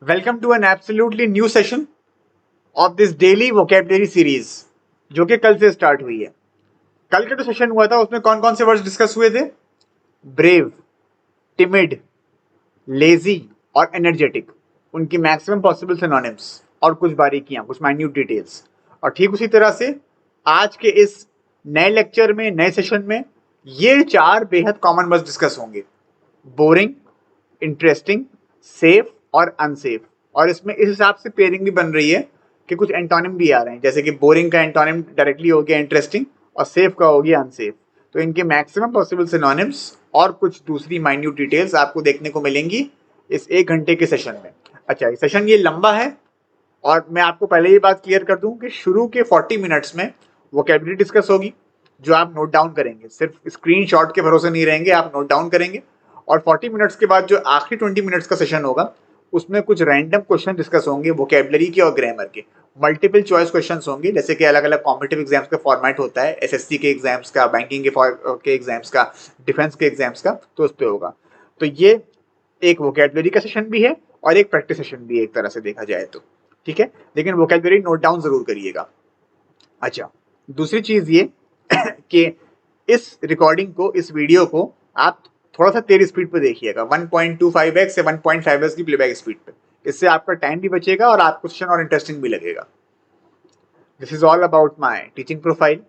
Welcome to an absolutely new session of this daily vocabulary series जो कि कल से स्टार्ट हुई है। कल का जो सेशन हुआ था उसमें कौन कौन से वर्ड्स डिस्कस हुए थे? ब्रेव, टिमिड, लेजी और एनर्जेटिक, उनकी मैक्सिमम पॉसिबल सिनोनिम्स और कुछ बारीकियां, कुछ माइन्यूट डिटेल्स। और ठीक उसी तरह से आज के इस नए लेक्चर में, नए सेशन में ये चार बेहद कॉमन वर्ड्स डिस्कस होंगे: बोरिंग, इंटरेस्टिंग, सेफ और अनसेफ। और इसमें इस हिसाब से पेयरिंग भी बन रही है कि कुछ एंटोनिम भी आ रहे हैं, जैसे कि बोरिंग का एंटोनिम डायरेक्टली हो गया इंटरेस्टिंग और सेफ का हो गया अनसेफ। तो इनके मैक्सिमम पॉसिबल सिनोनिम्स और कुछ दूसरी माइन्यूट डिटेल्स आपको देखने को मिलेंगी इस 1 घंटे के सेशन में। अच्छा, ये सेशन ये लंबा है और मैं आपको पहले ही बात क्लियर कर दूं कि शुरू के 40 मिनट्स में वोकेबलरी डिस्कस होगी जो आप नोट डाउन करेंगे। सिर्फ स्क्रीनशॉट के भरोसे नहीं रहेंगे, आप नोट डाउन करेंगे। और 40 मिनट्स के बाद जो आखिरी 20 मिनट्स का सेशन होगा उसमें कुछ रैंडम क्वेश्चन डिस्कस होंगे वोकेबलरी के और ग्रामर के। मल्टीपल चॉइस क्वेश्चंस होंगे, जैसे कि अलग अलग कॉम्पिटिटिव एग्जाम्स का फॉर्मेट होता है, एसएससी के एग्जाम्स का, बैंकिंग के एग्जाम्स का, डिफेंस के एग्जाम्स का, तो उस पर होगा। तो ये एक वोकेबलरी का सेशन भी है और एक प्रैक्टिस सेशन भी है एक तरह से देखा जाए तो। ठीक है, लेकिन वोकेबलरी नोट डाउन जरूर करिएगा। अच्छा, दूसरी चीज ये कि इस रिकॉर्डिंग को, इस वीडियो को आप थोड़ा सा तेज स्पीड पे देखिएगा, 1.25x से 1.5x की प्लेबैक स्पीड पे। इससे आपका टाइम भी बचेगा और आपको सेशन और इंटरेस्टिंग भी लगेगा। This is all about my teaching profile.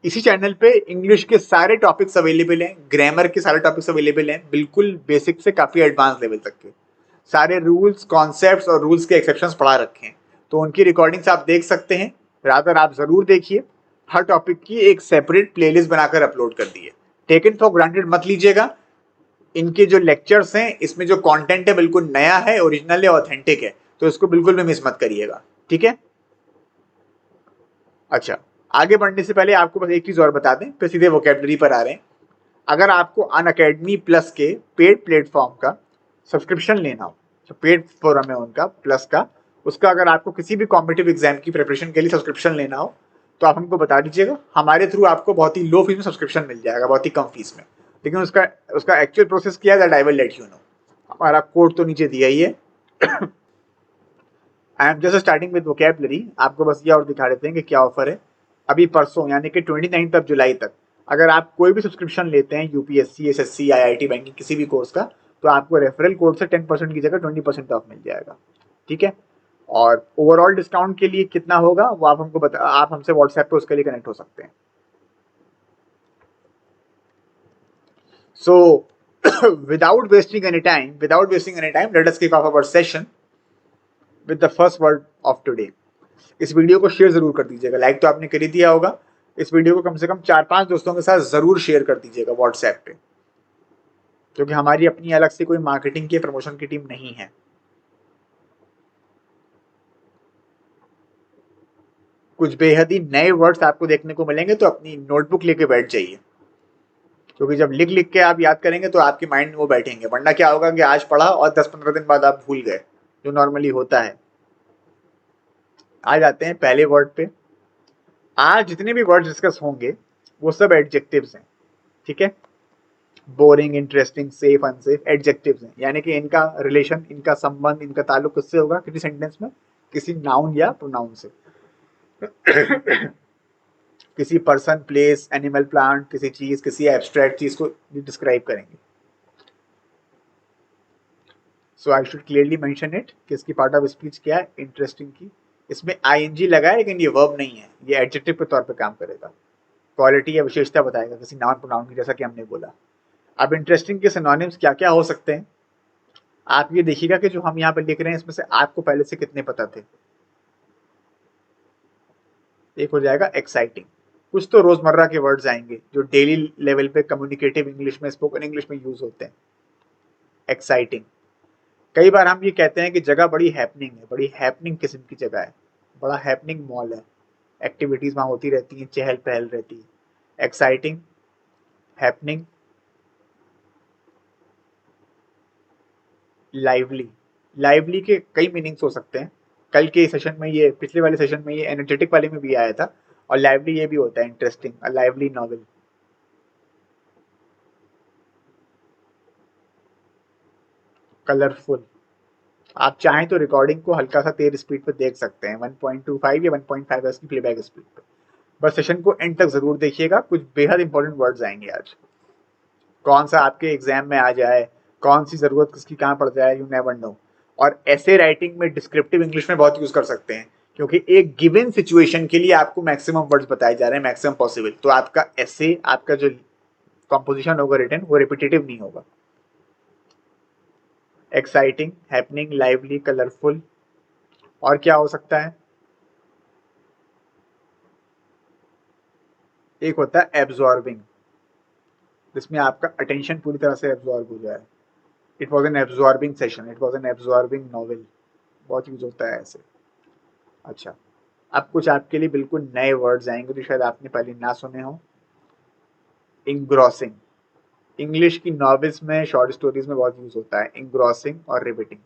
इसी चैनल पे इंग्लिश के सारे टॉपिक्स अवेलेबल हैं, ग्रामर के सारे टॉपिक्स अवेलेबल हैं, बिल्कुल बेसिक से काफी एडवांस लेवल तक के। सारे रूल्स, कॉन्सेप्ट्स और रूल्स के एक्सेप्शंस पढ़ा रखे हैं, तो उनकी रिकॉर्डिंग्स आप देख सकते हैं। रादर आप जरूर देखिए। हर टॉपिक की एक सेपरेट प्लेलिस्ट बनाकर अपलोड कर दी है। टेकन फॉर ग्रांटेड मत लीजिएगा। इनके जो लेक्चर्स हैं, इसमें जो कंटेंट है बिल्कुल नया है, ओरिजिनल है, ऑथेंटिक है, तो इसको बिल्कुल भी मिस मत करिएगा। ठीक है? अच्छा, आगे बढ़ने से पहले आपको बस एक चीज और बता दें, फिर सीधे वोकेबलरी पर आ रहे हैं। अगर आपको अनअकैडमी प्लस के पेड प्लेटफॉर्म का सब्सक्रिप्शन लेना हो, जो पेड फोरम है उनका प्लस का, उसका अगर आपको किसी भी कॉम्पिटिटिव एग्जाम की प्रिपरेशन के लिए सब्सक्रिप्शन लेना हो तो आप हमको बता दीजिएगा। हमारे थ्रू आपको बहुत ही लो फीस में सब्सक्रिप्शन मिल जाएगा, बहुत ही कम फीस में। लेकिन उसका उसका एक्चुअल प्रोसेस क्या है, that I will let you know. हमारा कोड तो नीचे दिया ही है। I am just starting with vocabulary. आपको बस ये और दिखा देते हैं कि क्या ऑफर है। अभी परसों यानी कि 29 जुलाई तक अगर आप कोई भी सब्सक्रिप्शन लेते हैं यूपीएससी, एसएससी, आईआईटी, बैंकिंग, किसी भी कोर्स का, तो आपको रेफरल कोड से 10% की जगह 20% ऑफ मिल जाएगा। ठीक है? और ओवरऑल डिस्काउंट के लिए कितना होगा वो आप हमको बता, आप हमसे व्हाट्सएप पे उसके लिए कनेक्ट हो सकते हैं। सो without wasting any time, let us kick off our session with the first word of today. इस वीडियो को शेयर जरूर कर दीजिएगा, लाइक तो आपने कर ही दिया होगा। इस वीडियो को कम से कम 4-5 दोस्तों के साथ जरूर शेयर कर दीजिएगा व्हाट्सएप पे, क्योंकि हमारी अपनी अलग से कोई मार्केटिंग की, प्रमोशन की टीम नहीं है। कुछ बेहद ही नए वर्ड्स आपको देखने को मिलेंगे, तो अपनी नोटबुक लेके बैठ जाइए, क्योंकि जब लिख लिख के आप याद करेंगे तो आपके माइंड में वो बैठेंगे। वरना क्या होगा कि आज पढ़ा और 10-15 दिन बाद आप भूल गए, जो नॉर्मली होता है। आ जाते हैं पहले वर्ड पे। आज जितने भी वर्ड डिस्कस होंगे वो सब एडजेक्टिव्स हैं। ठीक है? Boring, interesting, safe, unsafe adjectives हैं, यानी कि इनका रिलेशन, इनका संबंध, इनका ताल्लुक किससे होगा, किसी सेंटेंस में? किसी नाउन या प्रोनाउन से। किसी पर्सन, प्लेस, एनिमल, प्लांट, किसी चीज, किसी एब्स्ट्रैक्ट चीज को डिस्क्राइब करेंगे। So I should clearly mention it कि इसकी पार्ट ऑफ स्पीच क्या है, इंटरेस्टिंग की। इसमें आईएनजी लगा है, लेकिन ये वर्ब नहीं है, ये एडजेक्टिव के तौर पे काम करेगा। क्वालिटी या विशेषता बताएगा किसी नाउन प्रोनाउन की, जैसा कि हमने बोला। अब इंटरेस्टिंग के सिनोनिम्स क्या क्या हो सकते हैं, आप ये देखिएगा कि जो हम यहाँ पे लिख रहे हैं इसमें से आपको पहले से कितने पता थे। एक हो जाएगा एक्साइटिंग। कुछ तो रोजमर्रा के वर्ड्स आएंगे जो डेली लेवल पे कम्युनिकेटिव इंग्लिश में, स्पोकन इंग्लिश में यूज होते हैं। एक्साइटिंग। कई बार हम ये कहते हैं कि जगह बड़ी हैपनिंग है, बड़ी हैपनिंग किस्म की जगह है, बड़ा हैपनिंग मॉल है, एक्टिविटीज वहां होती रहती हैं, चहल पहल रहती है। Exciting, happening, lively. लाइवली के कई मीनिंग्स हो सकते हैं। कल के सेशन में ये, पिछले वाले सेशन में ये एनर्जेटिक वाले में भी आया था। और लाइवली ये भी होता है, interesting, a lively novel. Colourful. आप चाहें तो रिकॉर्डिंग को हल्का सा तेज स्पीड पे देख सकते हैं, 1.25 या 1.5 की प्लेबैक स्पीड पे। बस सेशन को एंड तक जरूर देखिएगा, कुछ बेहद इंपॉर्टेंट वर्ड्स आएंगे आज। कौन सा आपके एग्जाम में आ जाए, कौन सी जरूरत किसकी कहाँ पड़ जाए, यू नेवर नो। और ऐसे राइटिंग में डिस्क्रिप्टिव इंग्लिश में बहुत यूज कर सकते हैं, क्योंकि एक गिवन सिचुएशन के लिए आपको मैक्सिमम वर्ड्स बताए जा रहे हैं, मैक्सिमम पॉसिबल। तो आपका ऐसे आपका जो कंपोजिशन होगा रिटन, वो रिपीटेटिव नहीं होगा। Exciting, happening, lively, colourful. और क्या हो सकता है? एक होता है एब्जॉर्बिंग, जिसमें आपका अटेंशन पूरी तरह से एब्जॉर्ब हो जाए। It was N absorbing session, it was N absorbing novel. बहुत यूज होता है ऐसे। अच्छा, अब कुछ आपके लिए बिल्कुल नए वर्ड्स आएंगे जो शायद आपने पहले ना सुने हो। इंग्रॉसिंग, इंग्लिश की नॉवेल्स में, शॉर्ट स्टोरीज में बहुत यूज होता है इंग्रॉसिंग और रिविटिंग।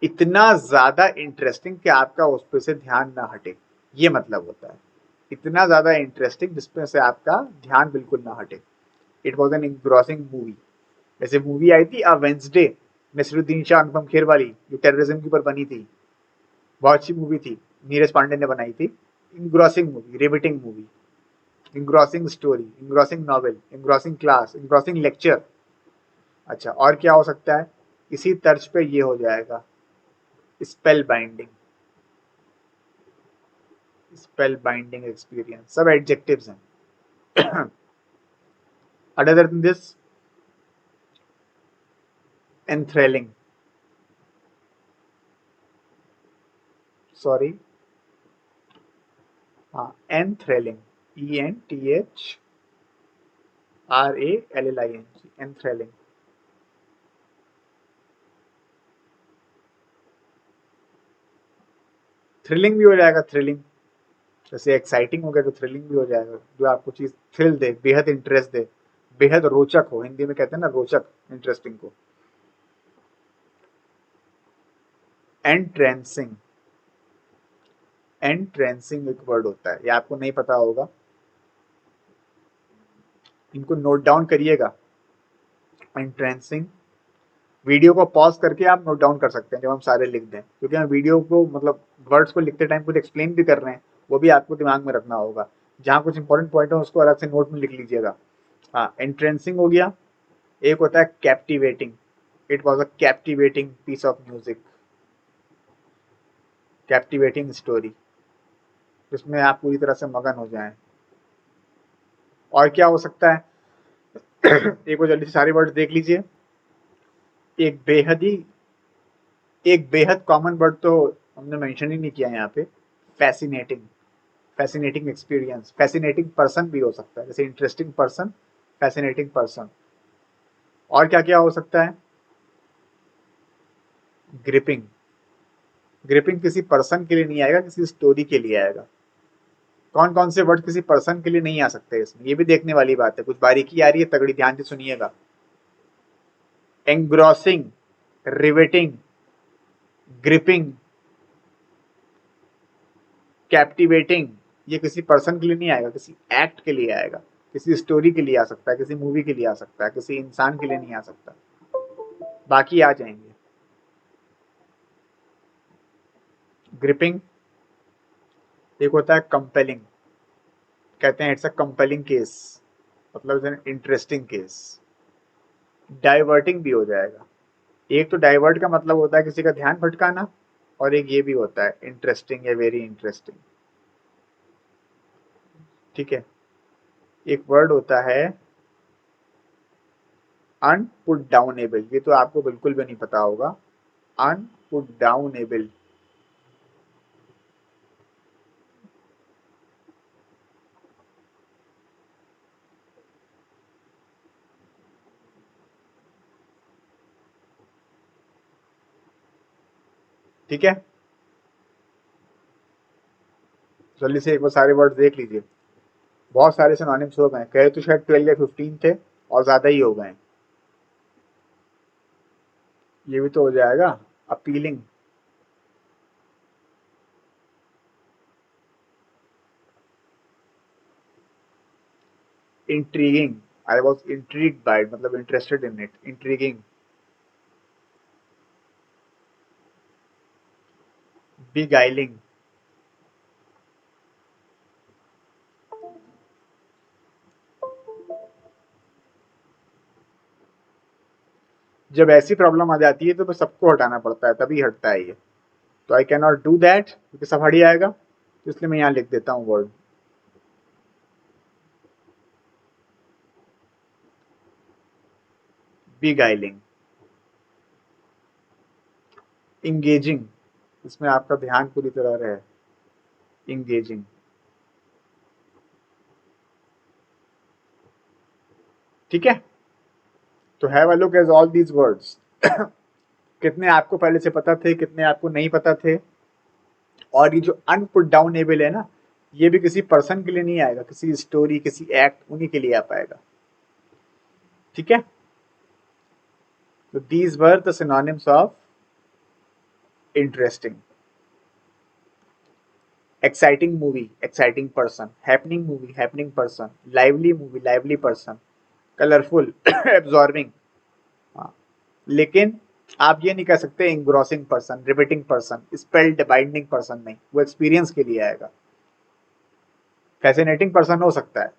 इतना ज्यादा इंटरेस्टिंग कि आपका उस पर से ध्यान ना हटे, ये मतलब होता है। इतना ज्यादा इंटरेस्टिंग जिसपे से आपका ध्यान बिल्कुल ना हटे। It was an engrossing movie. जैसे मूवी आई थी अ वेंसडे, नसीरुद्दीन शाह, अनुपम खेर वाली, जो टेररिज्म के ऊपर बनी थी। बहुत अच्छी मूवी थी, नीरज पांडे ने बनाई थी। Engrossing movie, riveting movie, engrossing story, engrossing novel, engrossing class, engrossing lecture. अच्छा, और क्या हो सकता है? इसी तर्ज पे ये हो जाएगा spell binding, spell binding experience, सब एडजेक्टिव्स हैं। अदर देन दिस, एंथ्रेलिंग, सॉरी, हाँ, एंथ्रेलिंग, ENTHRALLING, एंथ्रेलिंग। थ्रिलिंग भी हो जाएगा, थ्रिलिंग। जैसे एक्साइटिंग हो गया तो थ्रिलिंग भी हो जाएगा, जो आपको चीज थ्रिल दे, बेहद इंटरेस्ट दे, बेहद रोचक हो। हिंदी में कहते हैं ना रोचक, इंटरेस्टिंग को। एंट्रेंसिंग, एंट्रेंसिंग एक वर्ड होता है, ये आपको नहीं पता होगा, इनको नोट डाउन करिएगा। एंट्रेंसिंग, वीडियो को पॉज करके आप नोट डाउन कर सकते हैं जब हम सारे लिख दें, क्योंकि हम वीडियो को मतलब वर्ड्स को लिखते टाइम कुछ एक्सप्लेन भी कर रहे हैं, वो भी आपको दिमाग में रखना होगा। जहाँ कुछ इंपॉर्टेंट पॉइंट है उसको अलग से नोट में लिख लीजिएगा। हाँ, एंट्रेंसिंग हो गया। एक होता है captivating, it was a captivating piece of music, captivating story, जिसमें आप पूरी तरह से मगन हो जाएं। और क्या हो सकता है? एक बार जल्दी से सारे वर्ड देख लीजिए। एक बेहद ही, एक बेहद कॉमन वर्ड तो हमने मेंशन ही नहीं किया यहाँ पे, fascinating, fascinating experience. Fascinating person भी हो सकता है, जैसे इंटरेस्टिंग पर्सन, फैसिनेटिंग पर्सन। और क्या क्या हो सकता है? ग्रिपिंग, ग्रिपिंग किसी पर्सन के लिए नहीं आएगा, किसी स्टोरी के लिए आएगा। कौन कौन से वर्ड किसी पर्सन के लिए नहीं आ सकते इसमें, ये भी देखने वाली बात है, कुछ बारीकी आ रही है, तगड़ी, ध्यान से सुनिएगा। एंग्रॉसिंग, रिवेटिंग, ग्रिपिंग, कैप्टिवेटिंग, ये किसी पर्सन के लिए नहीं आएगा, किसी एक्ट के लिए आएगा, किसी स्टोरी के लिए आ सकता है, किसी मूवी के लिए आ सकता है, किसी इंसान के लिए नहीं आ सकता। बाकी आ जाएंगे। ग्रिपिंग, एक होता है कंपेलिंग, कहते हैं इट्स अ कंपेलिंग केस, मतलब इंटरेस्टिंग केस। डाइवर्टिंग भी हो जाएगा। एक तो डाइवर्ट का मतलब होता है किसी का ध्यान भटकाना, और एक ये भी होता है इंटरेस्टिंग या वेरी इंटरेस्टिंग। ठीक है। एक वर्ड होता है अनपुट डाउनेबल, ये तो आपको बिल्कुल भी नहीं पता होगा। अनपुट डाउनेबल, ठीक है। जल्दी से एक बार सारे वर्ड देख लीजिए। बहुत सारे सिनोनिम्स हो गए, कहे तो शायद 12 या 15 थे, और ज्यादा ही हो गए। ये भी तो हो जाएगा। Appealing, intriguing, I was intrigued by, मतलब interested in it, intriguing. beguiling, जब ऐसी प्रॉब्लम आ जाती है तो बस सबको हटाना पड़ता है, तभी हटता है ये। तो I can not do that क्योंकि सब हट ही आएगा, तो इसलिए मैं यहाँ लिख देता हूँ वर्ड beguiling। इंगेजिंग, इसमें आपका ध्यान पूरी तरह रहे, इंगेजिंग। ठीक है, तो have a look as all these words. कितने आपको पहले से पता थे, कितने आपको नहीं पता थे। और ये जो अनपुट डाउनेबल है ना, ये भी किसी पर्सन के लिए नहीं आएगा, किसी स्टोरी, किसी एक्ट, उन्हीं के लिए आ पाएगा। ठीक है, तो these were the synonyms of interesting. Exciting movie, exciting person. Happening movie, happening person. Lively movie, lively person. Colourful, absorbing. हाँ, लेकिन आप ये नहीं कह सकते engrossing person, riveting person, spellbinding person नहीं, वो एक्सपीरियंस के लिए आएगा। फैसिनेटिंग पर्सन हो सकता है,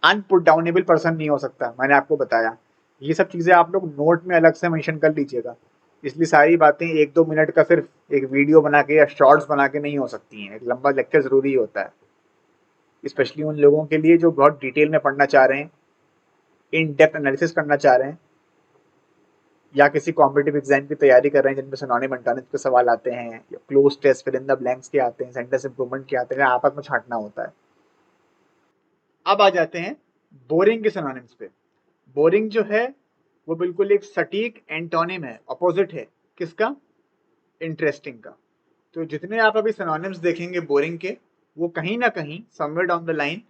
अनपुट डाउनेबल पर्सन नहीं हो सकता, मैंने आपको बताया। ये सब चीजें आप लोग नोट में अलग से मेंशन कर लीजिएगा। इसलिए सारी बातें 1-2 मिनट का सिर्फ एक वीडियो बना के या शॉर्ट्स बना के नहीं हो सकती हैं, एक लंबा लेक्चर जरूरी होता है, स्पेशली उन लोगों के लिए जो बहुत डिटेल में पढ़ना चाह रहे हैं, इन डेप्थ एनालिसिस करना चाह रहे हैं, या किसी कॉम्पिटिटिव एग्जाम की तैयारी कर रहे हैं जिनमें सिनोनिम एंटोनिम्स के सवाल आते हैं, या cloze test, fill in the blanks के आते हैं, सेंटेंस इंप्रूवमेंट के आते हैं, आपस में छांटना होता है। अब आ जाते हैं बोरिंग के सिनोनिम्स पे। बोरिंग जो है वो बिल्कुल एक सटीक एंटोनिम है, अपोजिट है किसका? इंटरेस्टिंग का। तो जितने आप अभी सिनोनिम्स देखेंगे बोरिंग के, वो कहीं ना कहीं समवेयर डाउन द लाइन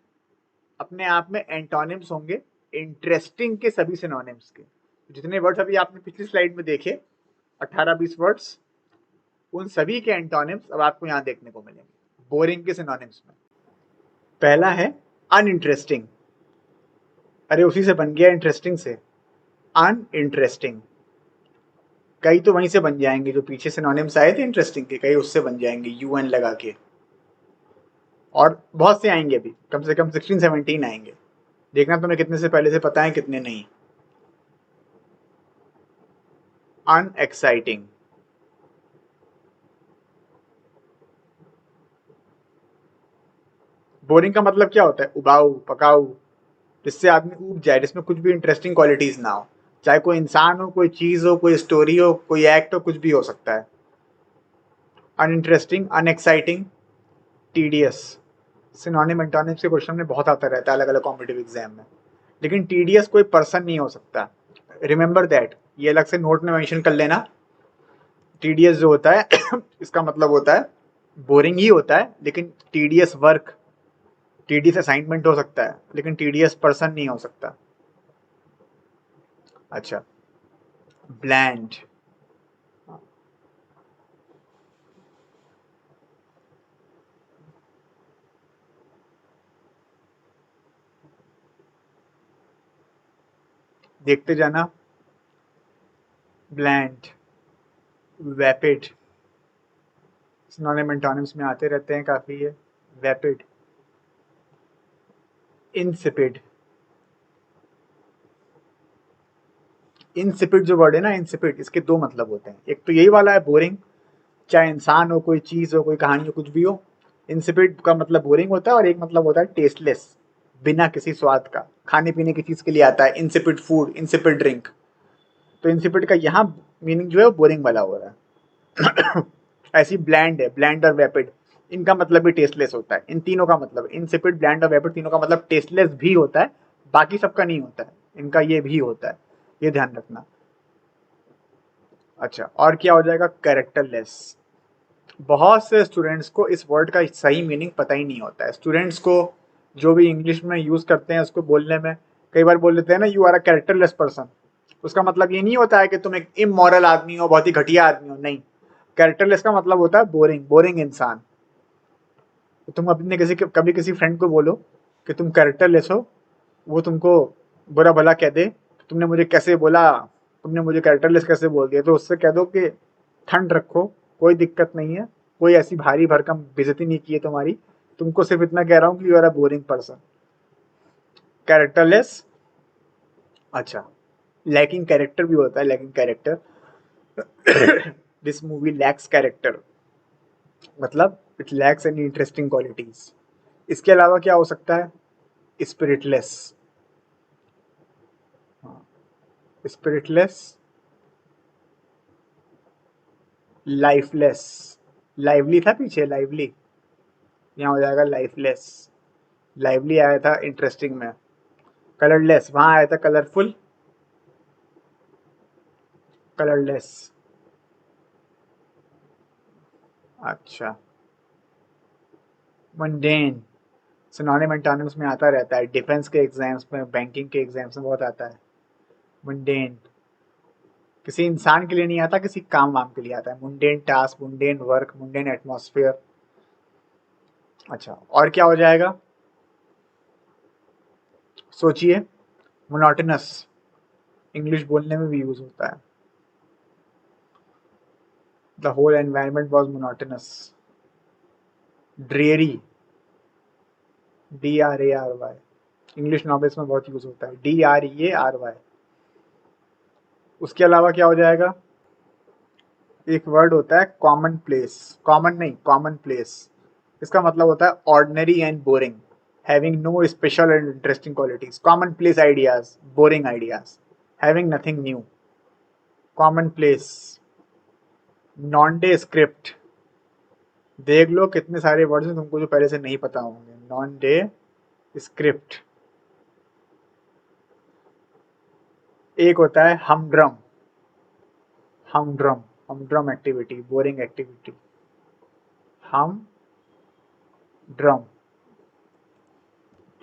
अपने आप में एंटोनिम्स होंगे इंटरेस्टिंग के सभी सिनोनिम्स के। जितने वर्ड्स अभी आपने पिछली स्लाइड में देखे, 18-20 वर्ड्स, उन सभी के एंटोनिम्स अब आपको यहाँ देखने को मिलेंगे बोरिंग के सिनोनिम्स में। पहला है अनइंटरेस्टिंग। अरे उसी से बन गया इंटरेस्टिंग से, अनइंटरेस्टिंग। कई तो वहीं से बन जाएंगे, जो पीछे सिनोनिम्स आए थे इंटरेस्टिंग के, कई उससे बन जाएंगे यूएन लगा के। और बहुत से आएंगे अभी, कम से कम 16-17 आएंगे। देखना तुम्हें कितने से पहले से पता है, कितने नहीं। अनएक्साइटिंग, बोरिंग का मतलब क्या होता है? उबाऊ, पकाऊ, जिससे आदमी ऊब जाए, जिसमें कुछ भी इंटरेस्टिंग क्वालिटीज ना हो, चाहे कोई इंसान हो, कोई चीज हो, कोई स्टोरी हो, कोई एक्ट हो, कुछ भी हो सकता है। Uninteresting, unexciting, tedious. Synonym antonym से क्वेश्चन में बहुत आता रहता है अलग अलग कॉम्पिटिटिव एग्जाम में, लेकिन टीडियस कोई पर्सन नहीं हो सकता। रिमेंबर दैट, ये अलग से नोट में मेंशन कर लेना। टीडियस जो होता है इसका मतलब होता है बोरिंग ही होता है, लेकिन टीडियस वर्क, टीडियस असाइनमेंट हो सकता है, लेकिन टीडियस पर्सन नहीं हो सकता। अच्छा, ब्लैंड, देखते जाना। ब्लैंड, वैपिड, सिनोनिम एंटोनिम्स में आते रहते हैं काफी ये। वैपिड, इंसिपिड। इंसिपिड जो वर्ड है ना, इंसिपिड, इसके दो मतलब होते हैं। एक तो यही वाला है बोरिंग, चाहे इंसान हो, कोई चीज हो, कोई कहानी हो, कुछ भी हो। इंसिपिड का मतलब बोरिंग होता है, और एक मतलब होता है टेस्टलेस, बिना किसी स्वाद का, खाने पीने की चीज के लिए आता है। Insipid food, insipid drink. तो इंसिपिड का यहाँ मीनिंग जो है वो बोरिंग वाला हो रहा है। ऐसी ब्लैंड है, ब्लैंड और वैपिड, इनका मतलब भी टेस्टलेस होता है। इन तीनों का मतलब, इंसिपिड, ब्लैंड और वैपिड, तीनों का मतलब टेस्टलेस भी होता है, बाकी सबका नहीं होता है, इनका ये भी होता है, ये ध्यान रखना। अच्छा, और क्या हो जाएगा? कैरेक्टरलेस। बहुत से स्टूडेंट्स को इस वर्ड का सही मीनिंग पता ही नहीं होता है। स्टूडेंट्स को जो भी इंग्लिश में यूज करते हैं उसको बोलने में, कई बार बोल देते हैं ना, you are a characterless person. उसका मतलब ये नहीं होता है कि तुम एक इमोरल आदमी हो, बहुत ही घटिया आदमी हो, नहीं। कैरेक्टरलेस का मतलब होता है बोरिंग, बोरिंग इंसान। तो तुम अपने कभी किसी फ्रेंड को बोलो कि तुम कैरेक्टरलेस हो, वो तुमको बुरा भला कह दे, तुमने मुझे कैसे बोला, तुमने मुझे कैरेक्टरलेस कैसे बोल दिया, तो उससे कह दो कि ठंड रखो, कोई दिक्कत नहीं है, कोई ऐसी भारी भरकम बेइज्जती नहीं की है तुम्हारी, तुमको सिर्फ इतना कह रहा हूँ कि you are a boring person. Characterless, अच्छा, लैकिंग कैरेक्टर भी होता है, lacking character. This movie lacks character, मतलब it lacks any interesting qualities. इसके अलावा क्या हो सकता है? स्पिरिटलेस, स्पिरिटलेस, लाइफलेस, लाइवली था पीछे, लाइवली, यहाँ हो जाएगा लाइफलेस। लाइवली आया था इंटरेस्टिंग में। कलरलेस, वहां आया था कलरफुल, कलरलेस, अच्छा। मंडेन, सिनोनिम एंटोनिम्स में आता रहता है, डिफेंस के एग्जाम्स में, बैंकिंग के एग्जाम्स में बहुत आता है। मंडेन किसी इंसान के लिए नहीं आता, किसी काम वाम के लिए आता है। Mundane task, mundane work, mundane atmosphere. अच्छा, और क्या हो जाएगा? सोचिए। मोनोटोनस, इंग्लिश बोलने में भी यूज होता है। The whole environment was monotonous. Dreary, DRARY, English novels में बहुत यूज होता है, DREARY। उसके अलावा क्या हो जाएगा? एक वर्ड होता है कॉमन प्लेस, कॉमन नहीं, कॉमन प्लेस। इसका मतलब होता है ordinary and boring, having no special and interesting qualities. Common place ideas, boring ideas, having nothing new. Common place. Nondescript, देख लो कितने सारे वर्ड्स हैं तुमको जो पहले से नहीं पता होंगे। Non day script. एक होता है हमड्रम, हमड्रम, हमड्रम एक्टिविटी, बोरिंग एक्टिविटी। हम ड्रम,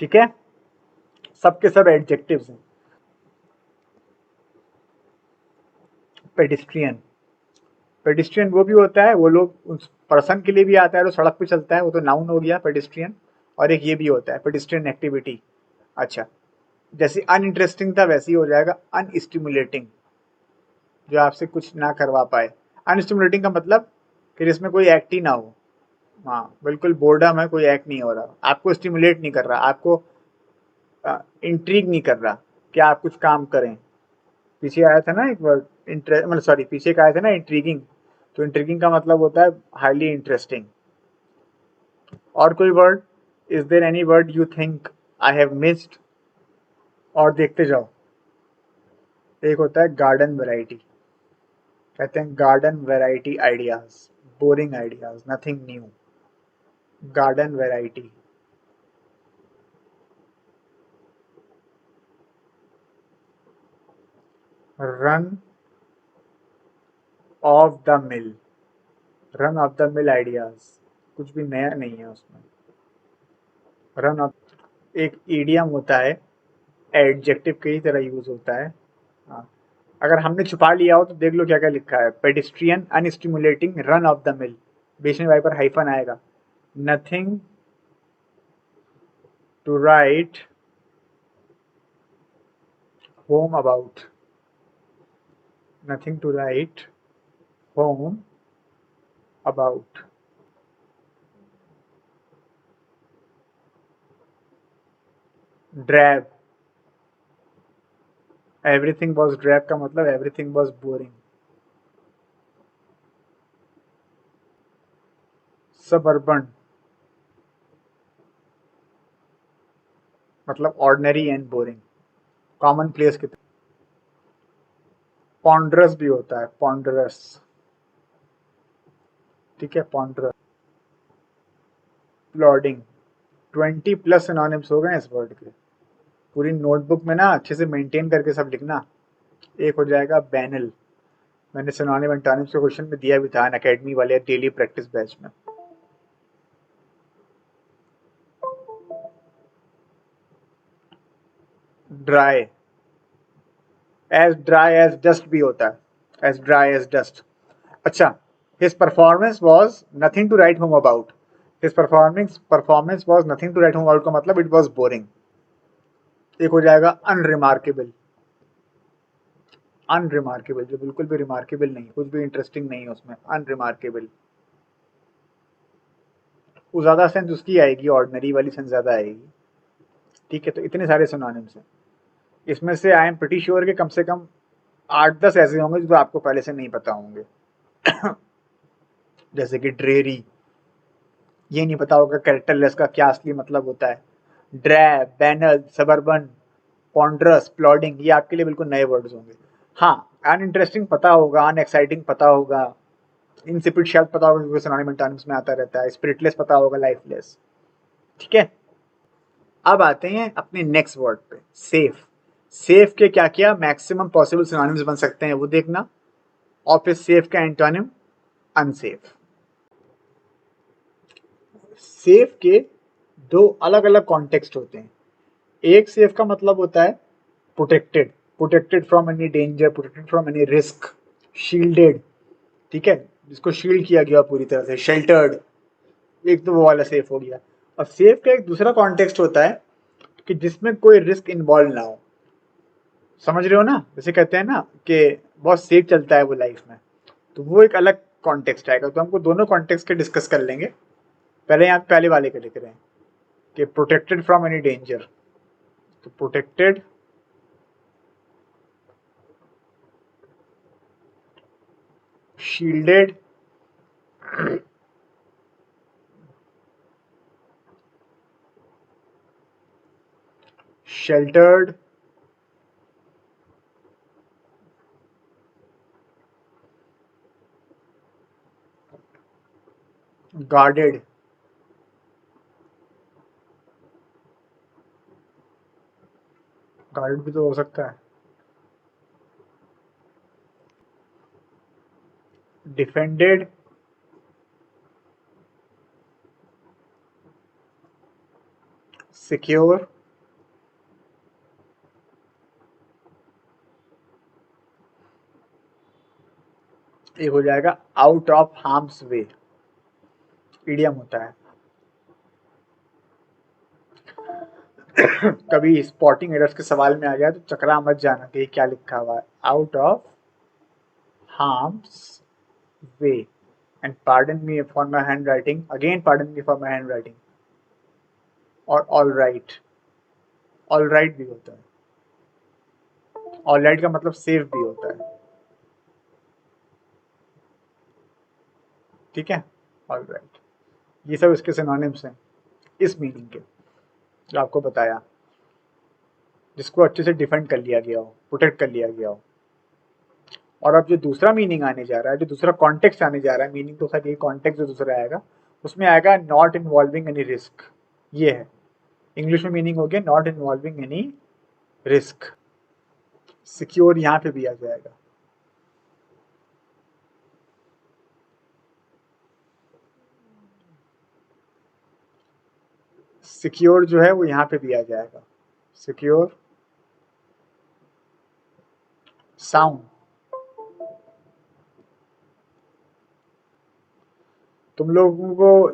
ठीक है, सबके सब एडजेक्टिव्स हैं। पेडिस्ट्रियन, पेडिस्ट्रियन वो भी होता है, वो लोग उस पर्सन के लिए भी आता है जो सड़क पे चलता है, वो तो नाउन हो गया पेडिस्ट्रियन। और एक ये भी होता है पेडिस्ट्रियन एक्टिविटी। अच्छा, जैसे अनइंटरेस्टिंग था वैसे ही हो जाएगा अनस्टिमुलेटिंग, जो आपसे कुछ ना करवा पाए। अनस्टिमुलेटिंग का मतलब कि जिसमें कोई एक्ट ही ना हो। हाँ, बिल्कुल बोर्डम है, कोई एक्ट नहीं हो रहा, आपको स्टिमुलेट नहीं कर रहा, आपको इंट्रीग नहीं कर रहा कि आप कुछ काम करें। पीछे आया था ना एक वर्ड, इंटरेस्ट, मतलब सॉरी, पीछे एक आया था ना इंट्रीगिंग, तो इंट्रीगिंग का मतलब होता है हाईली इंटरेस्टिंग। और कोई word? Is there any word you think I have missed? और देखते जाओ। एक होता है गार्डन वैरायटी, कहते हैं garden variety ideas, boring ideas, nothing new. Garden variety. Run of the mill, run of the mill ideas, कुछ भी नया नहीं है उसमें। रन ऑफ, एक ईडियम होता है, एडजेक्टिव की तरह यूज होता है। हाँ, अगर हमने छुपा लिया हो तो देख लो क्या क्या लिखा है। Pedestrian, unstimulating, run of the mill, बीच में वाई पर हाइफन आएगा। Nothing to write home about, nothing to write home about. Drab, everything was drab का मतलब एवरीथिंग वॉज बोरिंग। सबअर्बन, मतलब ordinary and boring, commonplace की तरह। पॉन्डरस भी होता है, पॉन्डरस, ठीक है, पॉन्डरस। प्लॉडिंग, 20+ सिनोनिम्स हो गए इस वर्ड के। पूरी नोटबुक में ना अच्छे से मेंटेन करके सब लिखना। एक हो जाएगा बैनल, मैंने सिनोनिम एंटोनिम्स के क्वेश्चन में दिया भी था अकेडमी वाले डेली प्रैक्टिस बैच में। ड्राई, एज डस्ट भी होता है, एज ड्राई एज डस्ट। अच्छा, his performance was nothing to write home about, his performance was nothing to write home about का मतलब इट वॉज बोरिंग। एक हो जाएगा अनरिमार्केबल, अनरिमार्केबल जो बिल्कुल भी रिमार्केबल नहीं, कुछ भी इंटरेस्टिंग नहीं है उसमें, अनरिमार्केबल। वो ज़्यादा सेंस उसकी आएगी, ऑर्डिनरी वाली सेंस ज़्यादा आएगी। ठीक है, तो इतने सारे सिनोनिम्स हैं। इसमें से आई एम प्रिटी श्योर कि कम से कम 8-10 ऐसे होंगे जो आपको पहले से नहीं पता होंगे। जैसे कि ड्रेरी, ये नहीं पता होगा कैरेक्टरलेस का क्या असली मतलब होता है। ड्रैब, बैनल, सबर्बन, पॉन्ड्रस, प्लॉडिंग, ये आपके लिए बिल्कुल नए वर्ड्स होंगे। हाँ, अनइंटरेस्टिंग पता होगा, अनएक्साइटिंग पता होगा, इंसिपिड शायद पता होगा क्योंकि सिनोनिम एंटोनिम्स में आता रहता है, स्पिरिटलेस पता होगा, लाइफलेस। ठीक है, अब आते हैं अपने नेक्स्ट वर्ड पे, सेफ। सेफ के क्या क्या मैक्सिमम पॉसिबल सिनोनिम्स बन सकते हैं वो देखना, और फिर सेफ का एंटोनिम अनसेफ। सेफ के दो अलग अलग कॉन्टेक्स्ट होते हैं। एक सेफ का मतलब होता है protected, protected from any danger, protected from any risk, shielded. ठीक है, जिसको शील्ड किया गया पूरी तरह से, शेल्टर्ड, एक तो वो वाला सेफ हो गया। अब सेफ का एक दूसरा कॉन्टेक्स्ट होता है कि जिसमें कोई रिस्क इन्वॉल्व ना हो। समझ रहे हो ना, जैसे कहते हैं ना कि बहुत सेफ चलता है वो लाइफ में, तो वो एक अलग कॉन्टेक्स्ट आएगा। तो हमको दोनों कॉन्टेक्स्ट के डिस्कस कर लेंगे। पहले यहाँ पहले वाले के लिख रहे हैं कि प्रोटेक्टेड फ्रॉम एनी डेंजर, तो protected shielded sheltered guarded. Guarded भी तो हो सकता है। डिफेंडेड, सिक्योर, एक हो जाएगा out of harms way, idiom होता है। कभी स्पॉटिंग एरर्स के सवाल में आ गया तो चकरा मत जाना कि क्या लिखा हुआ है, out of harms way. And pardon me for my hand writing, again pardon me for my hand writing. और ऑल राइट, ऑल राइट भी होता है। ऑल राइट का मतलब सेफ भी होता है। ठीक है, ऑल राइट, ये सब इसके सिनोनिम्स हैं इस मीनिंग के जो आपको बताया, जिसको अच्छे से डिफेंड कर लिया गया हो, प्रोटेक्ट कर लिया गया हो। और अब जो दूसरा मीनिंग आने जा रहा है, जो दूसरा कॉन्टेक्स्ट आने जा रहा है, मीनिंग तो खैर ये कॉन्टेक्स्ट जो दूसरा आएगा उसमें आएगा नॉट इन्वॉल्विंग एनी रिस्क। ये है इंग्लिश में मीनिंग हो गया not involving any risk. Secure यहाँ पे भी आ जाएगा। सिक्योर जो है वो यहाँ पे भी आ जाएगा, सिक्योर, साउंड। तुम लोगों को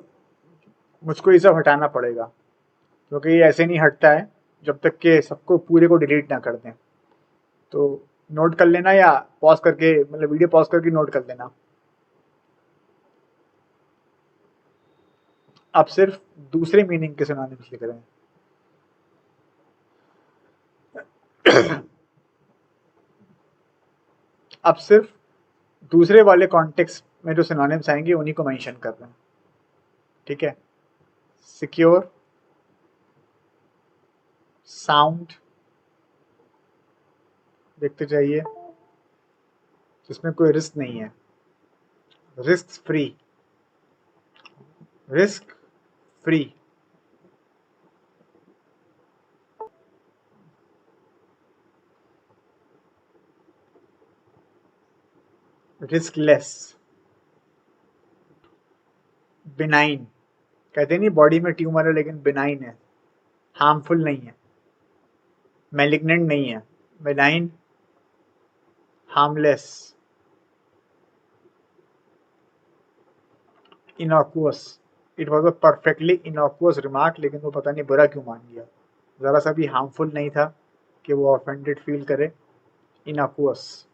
मुझको ये सब हटाना पड़ेगा क्योंकि ये ऐसे नहीं हटता है जब तक कि सबको पूरे को डिलीट ना कर दें। तो नोट कर लेना या पॉज करके, मतलब वीडियो पॉज करके नोट कर लेना। अब सिर्फ दूसरे मीनिंग के सिनोनिम्स लिख रहे हैं। अब सिर्फ दूसरे वाले कॉन्टेक्स्ट में जो सिनोनिम्स आएंगे उन्हीं को मेंशन कर रहे हैं। ठीक है, सिक्योर, साउंड, देखते जाइए, जिसमें कोई रिस्क नहीं है, risk free, risk free, riskless, benign. कहते नहीं बॉडी में ट्यूमर है लेकिन बिनाइन है, हार्मफुल नहीं है, मैलिग्नेंट नहीं है, benign, harmless, innocuous. It was a perfectly innocuous remark, लेकिन वो पता नहीं बुरा क्यों मान गया। ज़रा सा भी हार्मफुल नहीं था कि वो ऑफेंडेड फील करे। इनॉक्वस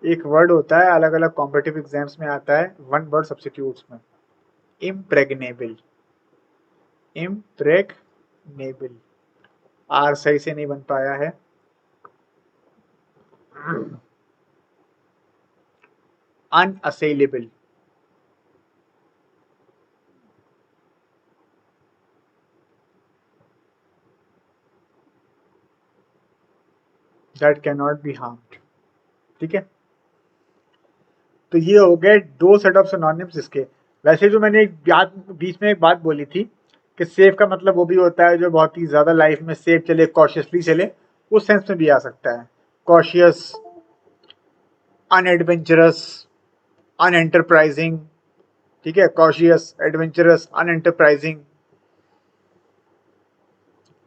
एक वर्ड होता है, अलग अलग कॉम्पिटिटिव एग्जाम्स में आता है वन वर्ड सब्स्टिट्यूट्स में। इम्प्रेग्नेबल, इम्प्रेग्नेबल, आर सही से नहीं बन पाया है। Unassailable, that can not be harmed. ठीक है, तो ये हो गए दो सेट ऑफ सिनोनिम्स इसके। वैसे जो मैंने एक बात बीच में एक बात बोली थी कि सेफ का मतलब वो भी होता है जो बहुत ही ज्यादा लाइफ में सेफ चले, कॉशियसली चले, उस सेंस में भी आ सकता है। कॉशियस, अनएडवेंचरस, अनएंटरप्राइजिंग। ठीक है, कॉशियस, एडवेंचरस, अनएंटरप्राइजिंग।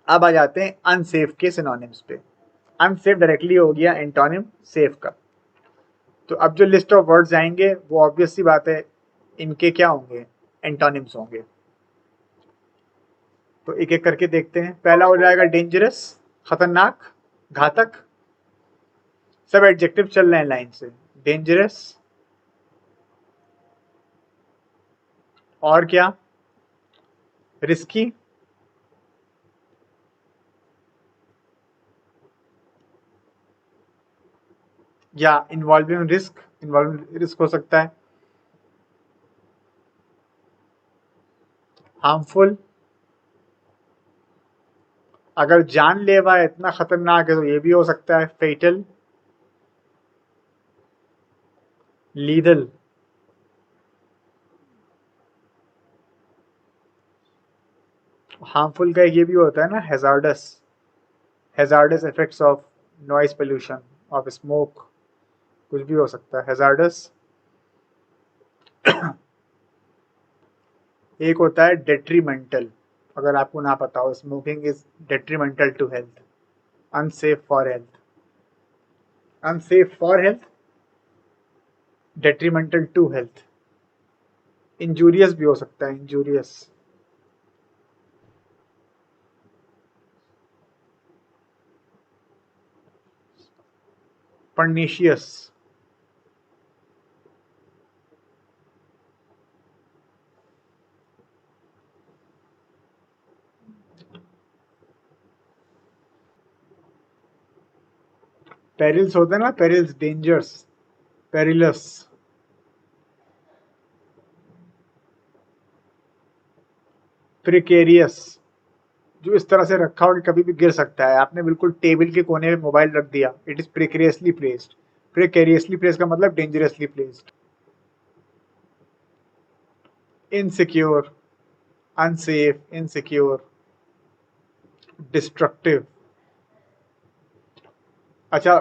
अब आ जाते हैं अनसेफ के सिनोनिम्स पे। अनसेफ डायरेक्टली हो गया एंटोनिम सेफ का। तो अब जो लिस्ट ऑफ वर्ड्स आएंगे वो ऑब्वियस सी बात है इनके क्या होंगे, एंटोनिम्स होंगे। तो एक एक करके देखते हैं। पहला हो जाएगा डेंजरस, खतरनाक, घातक। सब एडजेक्टिव चल रहे हैं लाइन से। डेंजरस, और क्या, रिस्की, या इन्वॉल्विंग रिस्क, इन्वॉल्विंग रिस्क हो सकता है। हार्मफुल, अगर जानलेवा है, इतना खतरनाक है तो ये भी हो सकता है। फेटल, लीदल, हार्मफुल का ये भी होता है ना, hazards, hazards effects of noise pollution, of smoke, कुछ भी हो सकता है हैजार्डस। एक होता है डेट्रीमेंटल, अगर आपको ना पता हो, smoking is detrimental to health, unsafe for health, unsafe for health, detrimental to health. Injurious भी हो सकता है, इंजूरियस। पर्नीशियस, पेरिल्स होता है ना, पेरिल्स, डेंजर्स, पेरिलस। प्रिकेरियस, जो इस तरह से रखा हो कि कभी भी गिर सकता है। आपने बिल्कुल टेबल के कोने में मोबाइल रख दिया, इट इज प्रिकेरियसली प्लेस्ड। प्रिकेरियसली प्लेस्ड का मतलब dangerously placed. Insecure, unsafe, insecure, destructive. अच्छा,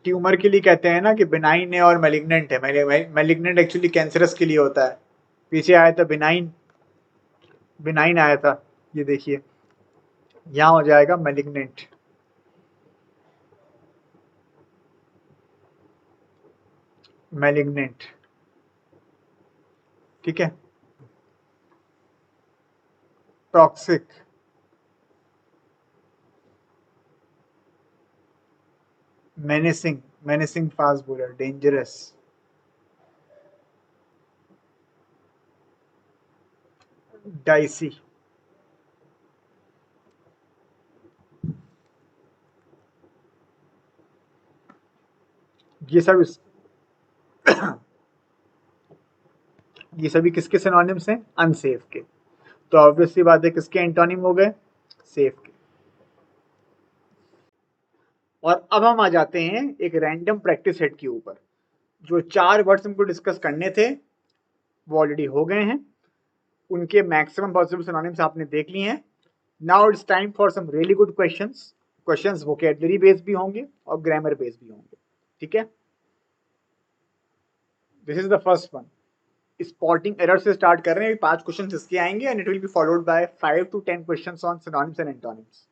ट्यूमर के लिए कहते हैं ना कि बिनाइन है और मेलिग्नेंट है। मेलिग्नेंट एक्चुअली कैंसरस के लिए होता है। पीछे आया था बिनाइन, बिनाइन आया था, ये देखिए यहां हो जाएगा मेलिग्नेंट। मेलिग्नेंट, ठीक है। Toxic, menacing, menacing fast bowler, dangerous. Dicey, ये सब ये सभी किसके सिनोनिम्स हैं, अनसेफ के। तो ऑब्वियसली बात है किसके एंटोनिम हो गए, सेफ के। और अब हम आ जाते हैं एक रैंडम प्रैक्टिस सेट के ऊपर। जो चार वर्ड्स हमको डिस्कस करने थे वो ऑलरेडी हो गए हैं, उनके मैक्सिमम पॉसिबल सिनोनिम्स आपने देख लिए हैं। Now it's time for some really good questions. Questions vocabulary based भी होंगे और ग्रामर बेस्ड भी होंगे। ठीक है, this is the first one. Spotting error से स्टार्ट कर रहे हैं। 5 क्वेश्चंस इसके आएंगे and it will be followed by 5 to 10 questions on synonyms and antonyms.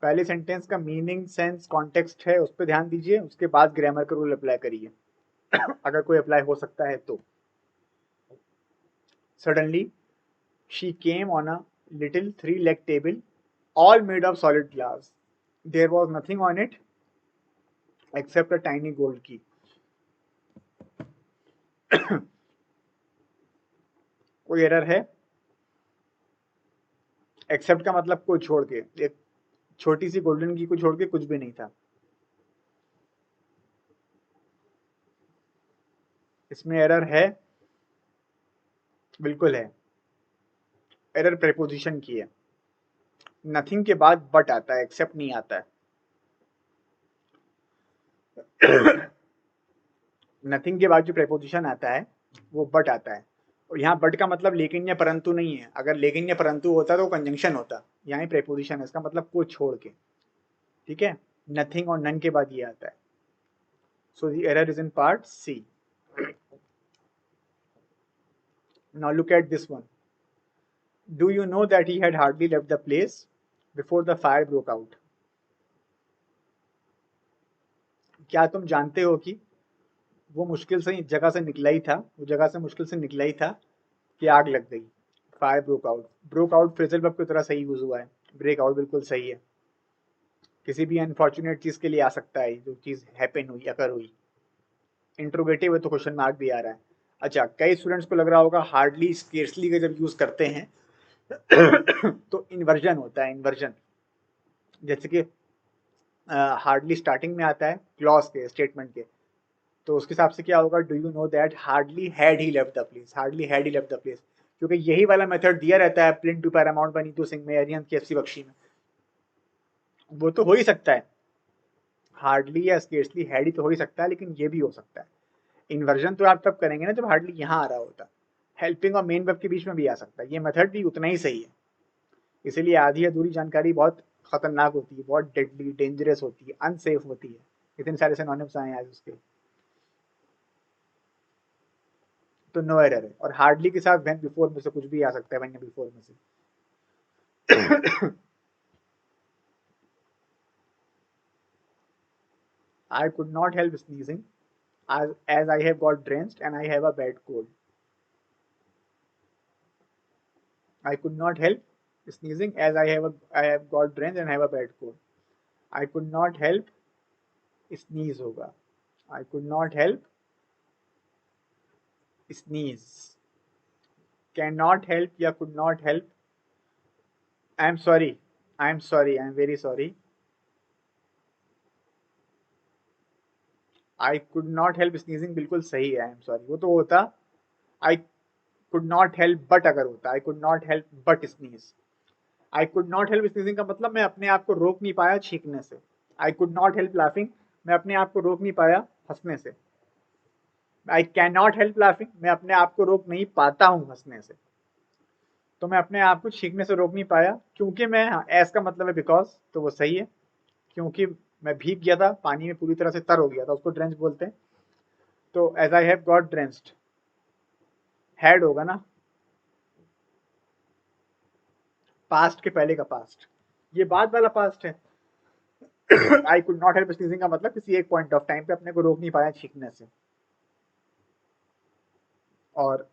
पहले सेंटेंस का मीनिंग, सेंस, कॉन्टेक्स्ट है, उस पर ध्यान दीजिए। उसके बाद ग्रामर का रूल अप्लाई करिए अगर कोई अप्लाई हो सकता है तो। Suddenly she came on a little 3-leg table all made of solid glass. There was nothing on it except a tiny gold key. कोई एरर है? एक्सेप्ट का मतलब को छोड़ के, एक छोटी सी गोल्डन की को छोड़ के कुछ भी नहीं था। इसमें एरर है, बिल्कुल है। एरर प्रेपोजिशन की है। नथिंग के बाद बट आता है, एक्सेप्ट नहीं आता है। नथिंग के बाद जो प्रेपोजिशन आता है वो बट आता है। और यहाँ बट का मतलब लेकिन या परंतु नहीं है। अगर लेकिन या परंतु होता तो कंजंक्शन होता। यहाँ ही प्रेपोजिशन है, इसका मतलब को छोड़ के। ठीक है, नथिंग और नन के बाद ये आता है। So the error is in part C. Now look at this one. Do you know that he had hardly left the place before the fire broke out? क्या तुम जानते हो कि वो मुश्किल से जगह से निकला ही था, वो जगह से मुश्किल से निकला ही था कि आग लग गई। Fire broke out, broke out phrasal verb की तरह सही यूज हुआ है। ब्रेक आउट बिल्कुल सही है। किसी भी अनफॉर्चुनेट चीज के लिए आ सकता है, जो चीज हैपन हुई, अकर हुई। इंट्रोगेटिव है तो क्वेश्चन मार्क भी आ रहा है। अच्छा, कई स्टूडेंट्स को लग रहा होगा हार्डली स्केर्सली का जब यूज करते हैं तो इन्वर्जन होता है, इन्वर्जन। जैसे कि हार्डली स्टार्टिंग में आता है क्लॉज के, स्टेटमेंट के, तो उसके हिसाब से क्या होगा? Do you know that hardly had he left the place, hardly had he left the place. क्योंकि यही वाला मेथड दिया रहता है प्रिंट टू पैरामाउंट बनी टू सिंह में, एरियन केएफसी बख्शी में। वो तो हो ही सकता है, हार्डली या स्केर्सली हैड ही तो हो ही सकता है, लेकिन ये भी हो सकता है। इन्वर्जन तो आप तब करेंगे ना जब हार्डली यहाँ आ रहा होता। हेल्पिंग और मेन वर्ब के बीच में भी आ सकता है। ये मेथड भी उतना ही सही है। इसीलिए आधी अधूरी जानकारी बहुत खतरनाक होती है, बहुत डेडली, डेंजरस होती है, अनसेफ होती है। इतने सारे सिनोनिम्स आए आज उसके। तो नो एरर है। और हार्डली के साथ व्हेन बिफोर में से कुछ भी आ सकता है, व्हेन या बिफोर में से। I could not help sneezing as I have got drenched and I have a bad cold. I could not help sneezing as I have got drenched and have a bad cold. I could not help sneeze होगा। I could not help sneeze. Cannot help या could not help. I am sorry. I am sorry. I am very sorry. I could not help sneezing बिल्कुल सही है। I am sorry वो तो होता I could not help but अगर होता I could not help but sneeze. I could not help sneezing का मतलब मैं अपने आप को रोक नहीं पाया छींकने से। I could not help laughing, मैं अपने आप को रोक नहीं पाया हंसने से। I cannot help laughing, मैं अपने आप को रोक नहीं पाता हूँ हंसने से। तो मैं अपने आप को छींकने से रोक नहीं पाया क्योंकि मैं, एस का मतलब है बिकॉज, तो वो सही है। क्योंकि मैं भीग गया था, पानी में पूरी तरह से तर हो गया था, उसको ड्रेंच बोलते हैं। तो as I have got drenched, had होगा ना, पास्ट के पहले का पास्ट। ये बाद वाला पास्ट है। I could not help sneezing का मतलब किसी एक पॉइंट ऑफ टाइम पे अपने को रोक नहीं पाया छींकने से। और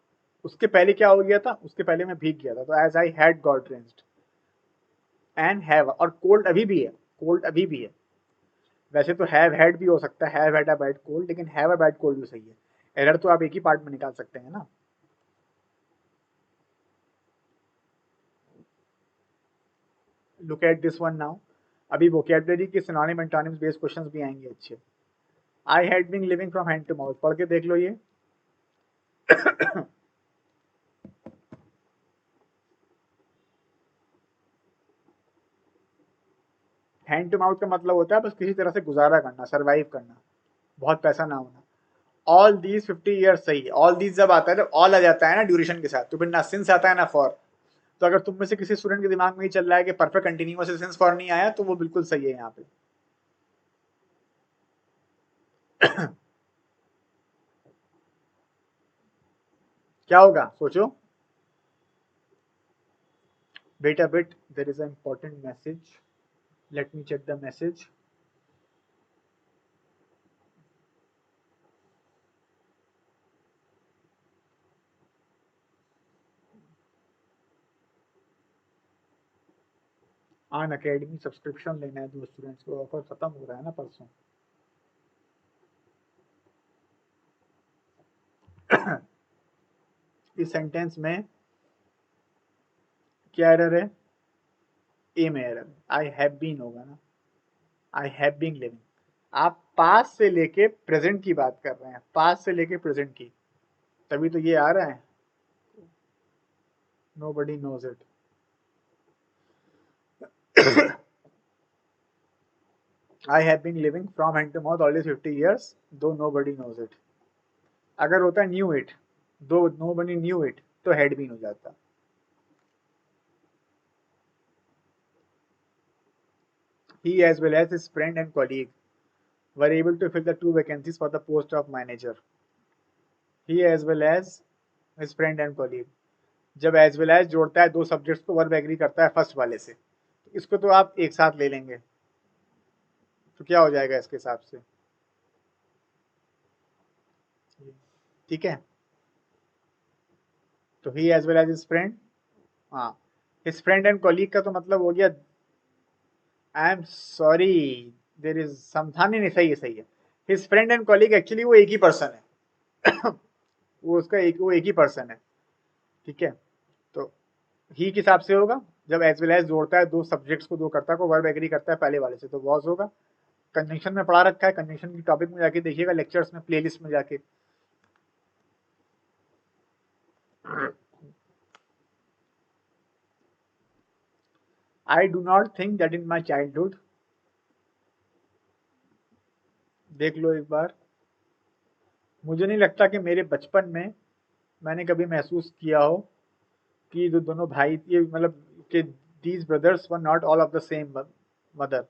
उसके पहले क्या हो गया था? उसके पहले मैं भीग गया था, तो as I had got drenched and have, और कोल्ड अभी भी है, कोल्ड अभी भी है। वैसे तो हैव हैड भी हो सकता है, have had a bad cold, लेकिन हैव अ बैड कोल्ड भी सही है। एरर तो आप एक ही पार्ट में निकाल सकते हैं ना। Look at this one now. अभी वोकैबुलरी के सिनोनिम एंटोनिम्स बेस्ड क्वेश्चंस भी आएंगे अच्छे। I had been living from hand to mouth, पढ़ के देख लो ये। हैंड टू माउथ का मतलब होता है बस किसी तरह से गुजारा करना, सरवाइव करना, बहुत पैसा ना होना। ऑल दीज 50 ईयर्स सही है। ऑल दीज जब आता है, जब ऑल आ जाता है ना ड्यूरेशन के साथ, तो फिर ना सिंस आता है ना फॉर। तो अगर तुम में से किसी स्टूडेंट के दिमाग में ही चल रहा है कि परफेक्ट कंटिन्यूअस से सिंस फॉर नहीं आया, तो वो बिल्कुल सही है यहाँ पे। क्या होगा सोचो। Wait a bit, there is a important message, let me check the message. Unacademy subscription लेना है 2 स्टूडेंट्स को, ऑफर खत्म हो रहा है ना परसों। इस सेंटेंस में क्या एरर है? ए में एरर। आई हैव बीन होगा ना, आई हैव बीन लिविंग। आप पास से लेके प्रेजेंट की बात कर रहे हैं, पास से लेके प्रेजेंट की, तभी तो ये आ रहा है। Nobody knows it. I have been living from hand to mouth always 50 years, though nobody knows it. अगर होता knew it, though nobody knew it, तो had been हो जाता। He as well as his friend and colleague were able to fill the two vacancies for the post of manager. He as well as his friend and colleague, जब as well as जोड़ता है दो subjects को, verb agree करता है first वाले से, तो इसको तो आप एक साथ ले लेंगे, तो क्या हो जाएगा इसके हिसाब से? ठीक है, तो he as well as his friend, हाँ, हिज फ्रेंड एंड कॉलीग का तो मतलब हो गया, I am sorry there is some, हाँ नहीं सही है सही है। His friend and colleague actually वो एक ही पर्सन है। वो उसका वो एक ही पर्सन है, ठीक है। तो ही के हिसाब से होगा जब एज वेल एज जोड़ता है दो सब्जेक्ट्स को, दो कर्ता को, वर्ब एग्री करता है पहले वाले से, तो वॉज होगा। कंजंक्शन में पढ़ा रखा है, कंजंक्शन की टॉपिक में जाके देखिएगा, लेक्चर्स में, प्लेलिस्ट में जाके। I do not think that in my childhood, देख लो एक बार, मुझे नहीं लगता कि मेरे बचपन में मैंने कभी महसूस किया हो कि जो दोनों भाई, ये मतलब कि these brothers were not all of the same mother,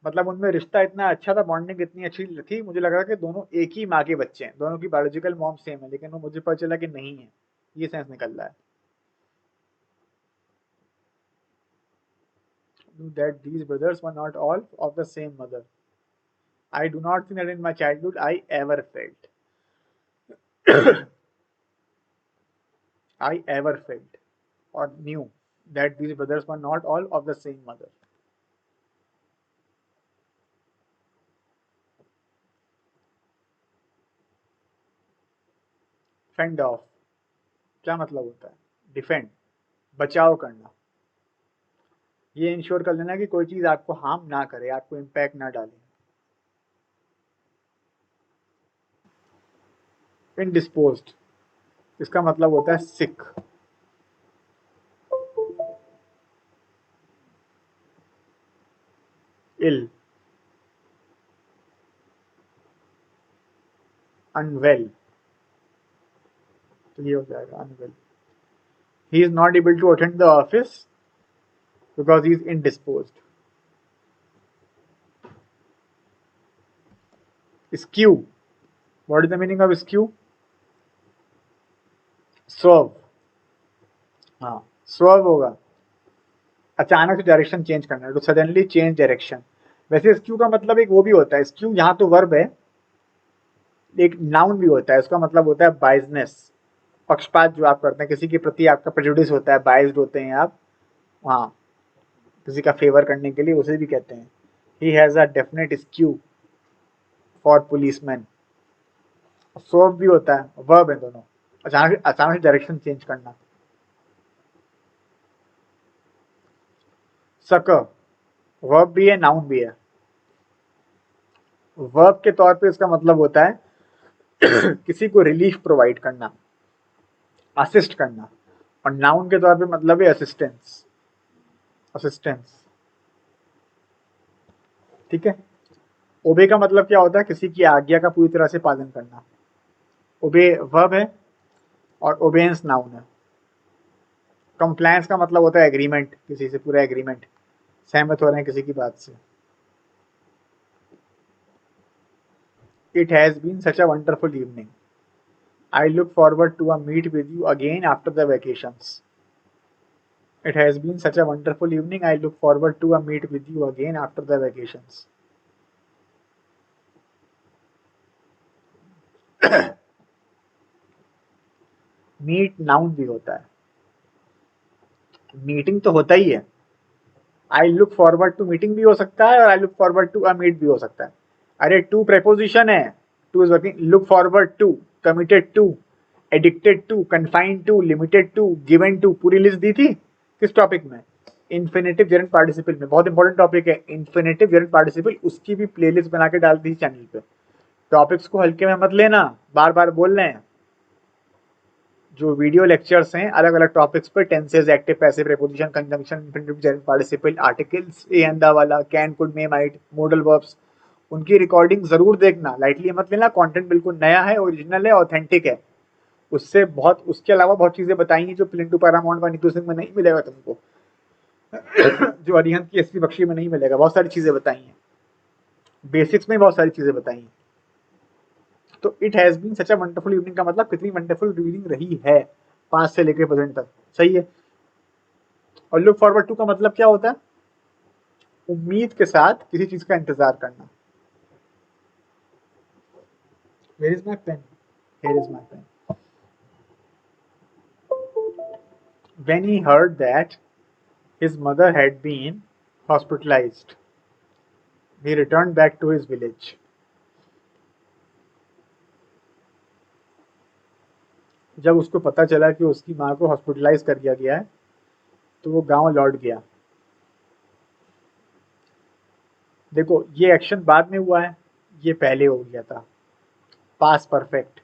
मतलब उनमें रिश्ता इतना अच्छा था, बॉन्डिंग इतनी अच्छी थी, मुझे लग रहा कि दोनों एक ही माँ के बच्चे हैं, दोनों की बायोलॉजिकल मॉम सेम है, लेकिन वो मुझे पता चला कि नहीं है, ये सेंस निकल रहा है। That these brothers were not all of the same mother. I do not think that in my childhood I ever felt I ever felt or knew that these brothers were not all of the same mother. Fend of क्या मतलब होता है? Defend, बचाव करना। ये ensure कर लेना कि कोई चीज आपको हार्म ना करे, आपको इम्पैक्ट ना डाले। इनडिस्पोज्ड, इसका मतलब होता है सिक, इल, अनवेल, तो ये हो जाएगा unwell. He is not able to attend the office because he is indisposed. Skew, what is the meaning of skew? Swerve, हाँ स्वर्व होगा, अचानक से डायरेक्शन चेंज करना, टू सडनली चेंज डायरेक्शन। वैसे स्क्यू का मतलब एक वो भी होता है, स्क्यू यहाँ तो वर्ब है, एक नाउन भी होता है, उसका मतलब होता है बाइजनेस, पक्षपात जो आप करते हैं, किसी के प्रति आपका प्रेजुडिस होता है, बाइज्ड होते हैं आप, हाँ, किसी का फेवर करने के लिए, उसे भी कहते हैं। He has a definite skew for policeman. Swerve भी होता है, वर्ब है दोनों, अचानक अचानक से डायरेक्शन चेंज करना। सक, वर्ब भी है, नाउन भी है। वर्ब के तौर पे इसका मतलब होता है किसी को रिलीफ प्रोवाइड करना, असिस्ट करना, और नाउन के तौर पे मतलब है असिस्टेंस, असिस्टेंस, ठीक है। ओबे का मतलब क्या होता है? किसी की आज्ञा का पूरी तरह से पालन करना। ओबे वर्ब है और ओबेंस नाउन है। कंप्लायंस का मतलब होता है एग्रीमेंट, किसी से पूरा एग्रीमेंट, सहमत हो रहे हैं किसी की बात से। It has been such a wonderful evening. I look forward to a meet with you again after the vacations. It has been such a wonderful evening. I look forward to a meet with you again after the vacations. Meet noun भी होता है, meeting तो होता ही है। I look forward to meeting भी हो सकता है और I look forward to a meet भी हो सकता है। अरे टू प्रेपोजिशन है, to is working, look forward to, committed to, addicted to, confined to, limited to, given to, पूरी लिस्ट दी थी किस टॉपिक में? इन्फिनेटिव जेरेंट पार्टिसिपल में। बहुत इंपॉर्टेंट टॉपिक है इन्फिनेटिव जेरेंट पार्टिसिपल, उसकी भी प्लेलिस्ट बना के डाल दी चैनल पे। टॉपिक्स को हल्के में मत लेना, बार बार बोल रहे हैं। जो वीडियो लेक्चर्स हैं अलग अलग टॉपिक्स पर, tenses, active passive, preposition, conjunction, infinitive gerund participle, articles, A and the वाला, can, could, may, might, modal verbs, उनकी रिकॉर्डिंग जरूर देखना, लाइटली मत लेना। कंटेंट बिल्कुल नया है, ओरिजिनल है, ऑथेंटिक है। उससे बहुत, उसके अलावा बहुत चीजें बताई हैं जो प्लिंटू पैरामाउंट व नीतू सिंह में नहीं मिलेगा तुमको जो अरिहंत की एसपी बख्शी में नहीं मिलेगा। बहुत सारी चीजें बताई हैं, बेसिक्स में बहुत सारी चीजें बताई हैं। तो it has been such a wonderful evening का मतलब कितनी वंडरफुल रीडिंग रही है 5 से लेकर प्रेजेंट तक, सही है। और लुक फॉरवर्ड टू का मतलब क्या होता है? उम्मीद के साथ किसी चीज का इंतजार करना। Where is my pen? Here is my pen. When he heard that his mother had been hospitalized, he returned back to his village. जब उसको पता चला कि उसकी माँ को हॉस्पिटलाइज कर दिया गया है तो वो गांव लौट गया। देखो ये एक्शन बाद में हुआ है, ये पहले हो गया था। Past perfect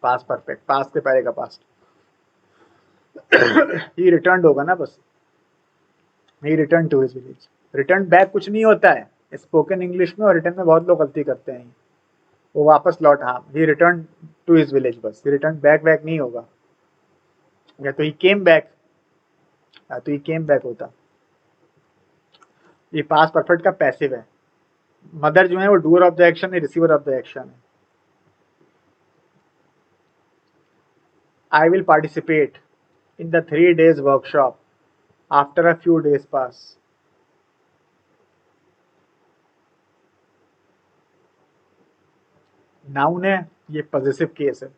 past perfect, past से पहले का पास्ट। ही रिटर्न होगा ना बस। He return to his village. Return back कुछ नहीं होता है स्पोकन इंग्लिश में, और रिटर्न में बहुत लोग गलती करते हैं। वो वापस लौट, हाँ, ही रिटर्न टू हिज विलेज बस। ही रिटर्न बैक, बैक नहीं होगा। या तो ही केम बैक, या तो ही केम बैक होता। ये पास्ट परफेक्ट का पैसिव है। मदर जो है वो डूअर ऑफ द एक्शन है, रिसीवर ऑफ द एक्शन है। I will participate in the 3 days workshop after a few days pass. Noun है, ये पॉजिटिव केस है।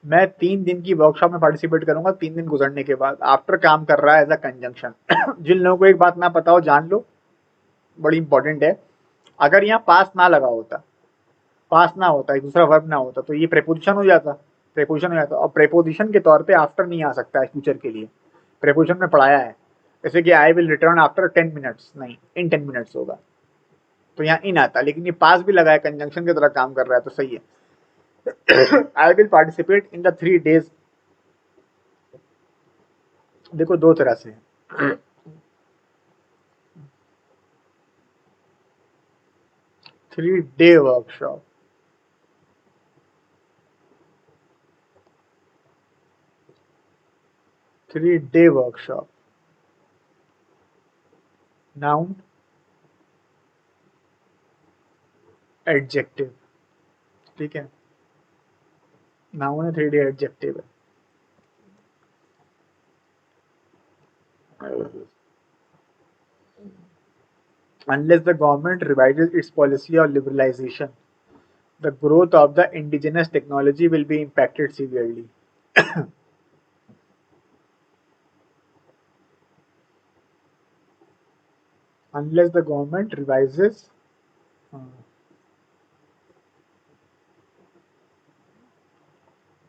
मैं 3 दिन की वर्कशॉप में पार्टिसिपेट करूंगा 3 दिन गुजरने के बाद। आफ्टर काम कर रहा है एज अ कंजंक्शन। जिन लोगों को एक बात ना पता हो जान लो, बड़ी इंपॉर्टेंट है। अगर यहाँ पास ना लगा होता, पास ना होता, एक दूसरा वर्ब ना होता, तो ये प्रेपोजिशन हो जाता। प्रेपोजिशन हो जाता, और प्रेपोजिशन के तौर पे आफ्टर नहीं आ सकता है फ्यूचर के लिए। प्रेपोजिशन में पढ़ाया है, जैसे कि I will return after 10 minutes, नहीं, इन 10 मिनट्स होगा, तो यहाँ इन आता। लेकिन ये पास भी लगा है, कंजंक्शन की तरह काम कर रहा है, तो सही है। I will participate in the 3 days. देखो दो तरह से है। 3 day workshop, 3 day workshop. Noun, adjective, ठीक है। नाउन है, 3 day एडजेक्टिव है। Unless the government revises its policy of liberalization, the growth of the indigenous technology will be impacted severely. Unless the government revises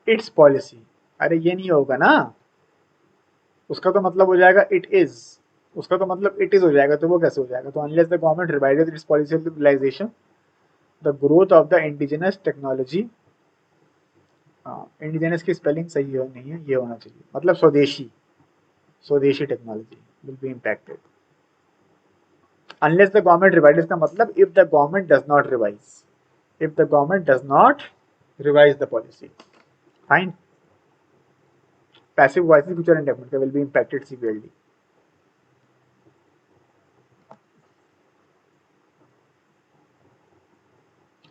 its policy, अरे ये नहीं होगा ना, उसका तो मतलब हो जाएगा इट इज, उसका तो मतलब इट इज हो जाएगा, तो वो कैसे हो जाएगा? तो unless the government revises its policy of liberalisation, the growth of the indigenous technology, indigenous की स्पेलिंग सही हो नहीं है, ये होना चाहिए, मतलब स्वदेशी, स्वदेशी technology will be impacted. Unless the government revises का मतलब if the government does not revise, if the government does not revise the policy, fine. Passive voice future indefinite will be impacted severely.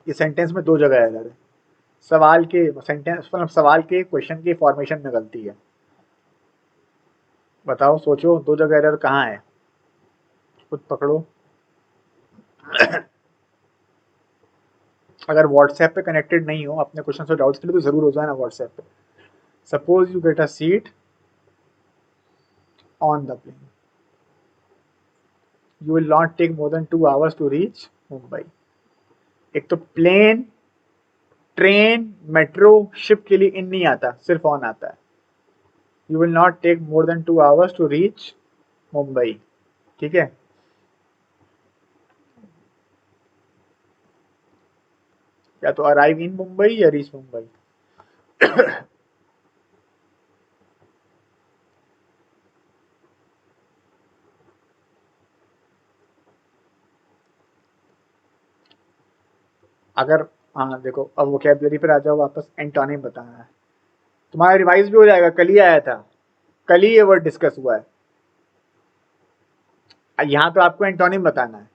ये sentence में 2 जगह error है। सवाल के sentence, मतलब सवाल के क्वेश्चन के फॉर्मेशन में गलती है। बताओ, सोचो, 2 जगह एरर कहाँ है, खुद पकड़ो। अगर व्हाट्सएप पे कनेक्टेड नहीं हो अपने क्वेश्चन और डाउट्स के लिए, तो जरूर हो जाए ना व्हाट्सएप पे। Suppose you get a seat on the plane, you will not take more than 2 hours to reach Mumbai. एक तो प्लेन ट्रेन, मेट्रो, शिप के लिए इन नहीं आता, सिर्फ ऑन आता है। You will not take more than 2 hours to reach Mumbai. ठीक है, या तो अराइव इन मुंबई या रीच मुंबई। अगर हाँ देखो, अब वोकैबुलरी पर आ जाओ वापस, एंटोनिम बताना है। तुम्हारा रिवाइज भी हो जाएगा, कल ही आया था, कल ही ये वर्ड डिस्कस हुआ है। यहाँ तो आपको एंटोनिम बताना है।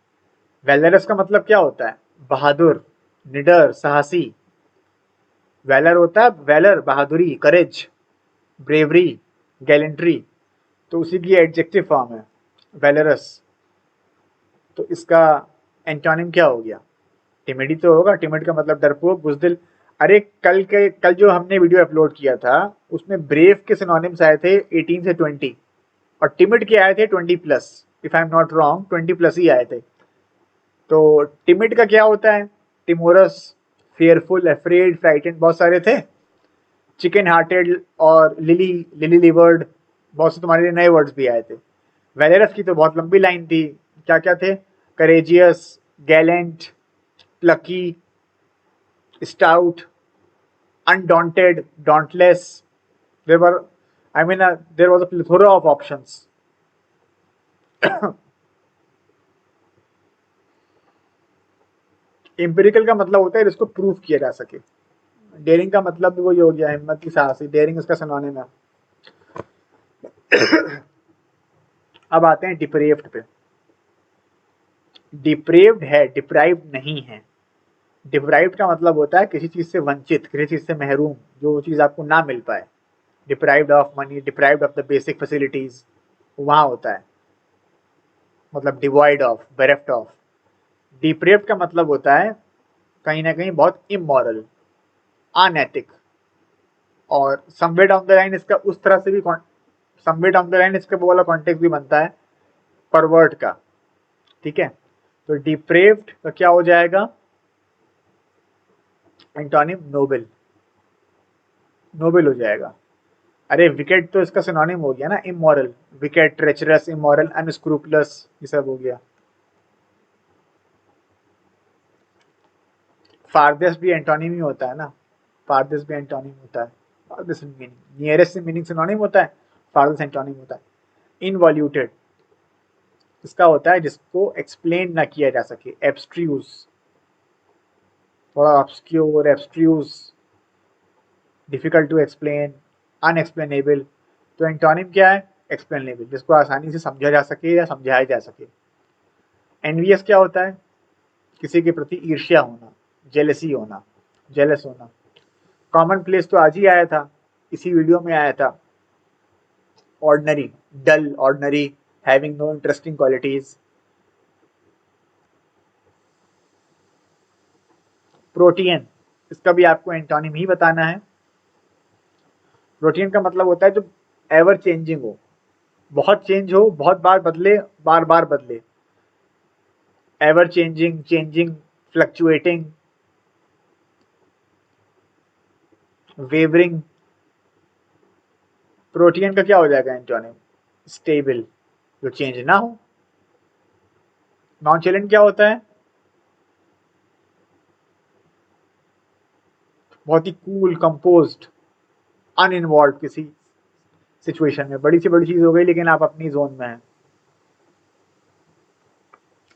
वैलरस का मतलब क्या होता है? बहादुर, निडर, साहसी। वैलर होता है वैलर, बहादुरी, करेज, ब्रेवरी, गैलेंट्री। तो उसी की एडजेक्टिव फॉर्म है वैलरस। तो इसका एंटोनिम क्या हो गया? टिमिड ही तो होगा। टिमिड का मतलब डरपोक, बुजदिल। अरे कल जो हमने वीडियो अपलोड किया था उसमें ब्रेव के सिनोनिम्स आए थे 18 से 20 और टिमिड के आए थे 20+। If I am not wrong 20+ ही आए थे। तो टिमिड का क्या होता है? टिमोरस, फियरफुल, अफ्रेड, फ्राइटेंड, बहुत सारे थे। चिकन हार्टेड और लिली लिली लिवर्ड, बहुत से तुम्हारे लिए नए वर्ड्स भी आए थे। वेलेरस की तो बहुत लंबी लाइन थी, क्या क्या थे? Courageous, gallant, plucky, stout, undaunted, dauntless. There were, I mean there was a plethora of options. Empirical का मतलब होता है जिसको प्रूफ किया जा सके। डेयरिंग का मतलब भी वही हो गया, हिम्मत की, साहसी। डेयरिंग इसका सिनोनिम है। अब आते हैं डिप्रेव्ड पे। डिप्रेव्ड है, डिप्राइव्ड नहीं है। डिप्राइव्ड का मतलब होता है किसी चीज से वंचित, किसी चीज से महरूम, जो चीज आपको ना मिल पाए। Deprived of money, deprived of the basic facilities, वहां होता है। मतलब डिवॉइड ऑफ, बेरेफ्ट ऑफ। डिप्रेव्ड का मतलब होता है कहीं ना कहीं बहुत इमोरल, अनैतिक। और समवेयर डाउन द लाइन इसका उस तरह से भी, समवेयर डाउन द लाइन इसका वो वाला कॉन्टेक्स्ट भी बनता है परवर्ट का। ठीक है, तो डिप्रेव्ड का क्या हो जाएगा? एंटोनिम नोबल, नोबल हो जाएगा। अरे विकेट तो इसका सिनोनिम हो गया ना, इमोरल। विकेट, ट्रेचरस, इमोरल, अनस्क्रूपलस, ये सब हो गया। फारदेस्ट भी एंटोनिम ही होता है ना, फारदेस्ट भी एंटोनिम होता है। फारदेस्ट मीनिंग, नियरेस्ट से मीनिंग सिनोनिम होता है, फारदेस्ट एंटोनिम होता है। इनवॉल्यूटेड इसका होता है जिसको एक्सप्लेन ना किया जा सके, एब्स्ट्रूज, थोड़ा obscure, abstruse, difficult to explain, unexplainable. तो एंटोनिम क्या है? एक्सप्लेनेबल, जिसको आसानी से समझा जा सके या समझाया जा सके। एनवियस क्या होता है? किसी के प्रति ईर्ष्या होना, जेलसी होना, जेलस होना। कॉमन प्लेस तो आज ही आया था, इसी वीडियो में आया था। Ordinary, dull, ordinary, having no interesting qualities. Protean, इसका भी आपको एंटोनिम ही बताना है। प्रोटियन का मतलब होता है जो एवर चेंजिंग हो, बहुत चेंज हो, बहुत बार बदले, बार बार बदले। Ever changing, changing, fluctuating, wavering. Protean का क्या हो जाएगा एंटोनिम? स्टेबल, जो चेंज ना हो। नॉनचेलेंट क्या होता है? बहुत ही कूल, कंपोज्ड, अनइन्वॉल्व किसी सिचुएशन में। बड़ी सी बड़ी चीज हो गई लेकिन आप अपनी जोन में हैं।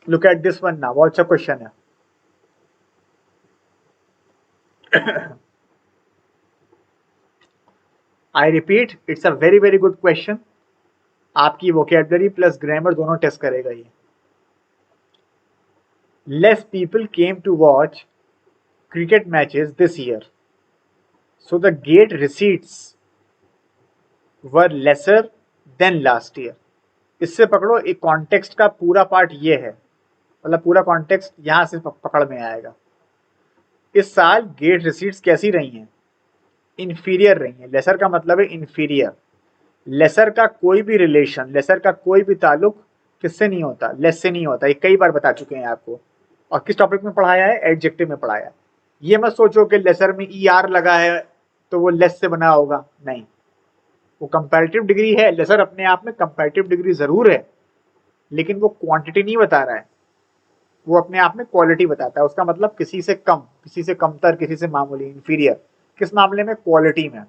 लुक एट दिस वन ना, बहुत अच्छा क्वेश्चन है। I repeat, it's a very very good question. आपकी वोकैबुलरी प्लस ग्रामर दोनों टेस्ट करेगा ये। Less people came to watch cricket matches this year, so the gate receipts were lesser than last year. इससे पकड़ो, एक context का पूरा part ये है, मतलब पूरा कॉन्टेक्स्ट यहां से पकड़ में आएगा। इस साल गेट रिसीट्स कैसी रही हैं? इंफीरियर रही हैं। लेसर का मतलब है इंफीरियर। लेसर का कोई भी रिलेशन, लेसर का कोई भी ताल्लुक किससे नहीं होता? लेस से नहीं होता। ये कई बार बता चुके हैं आपको। और किस टॉपिक में पढ़ाया है? एडजेक्टिव में पढ़ाया है। ये मत सोचो कि लेसर में ई आर लगा है तो वो लेस से बना होगा, नहीं, वो कंपैरेटिव डिग्री है। लेसर अपने आप में कंपैरेटिव डिग्री जरूर है, लेकिन वो क्वांटिटी नहीं बता रहा है, वो अपने आप में क्वालिटी बताता है। उसका मतलब किसी से कम, किसी से कमतर, किसी से मामूली, इंफीरियर। किस मामले में? क्वालिटी में,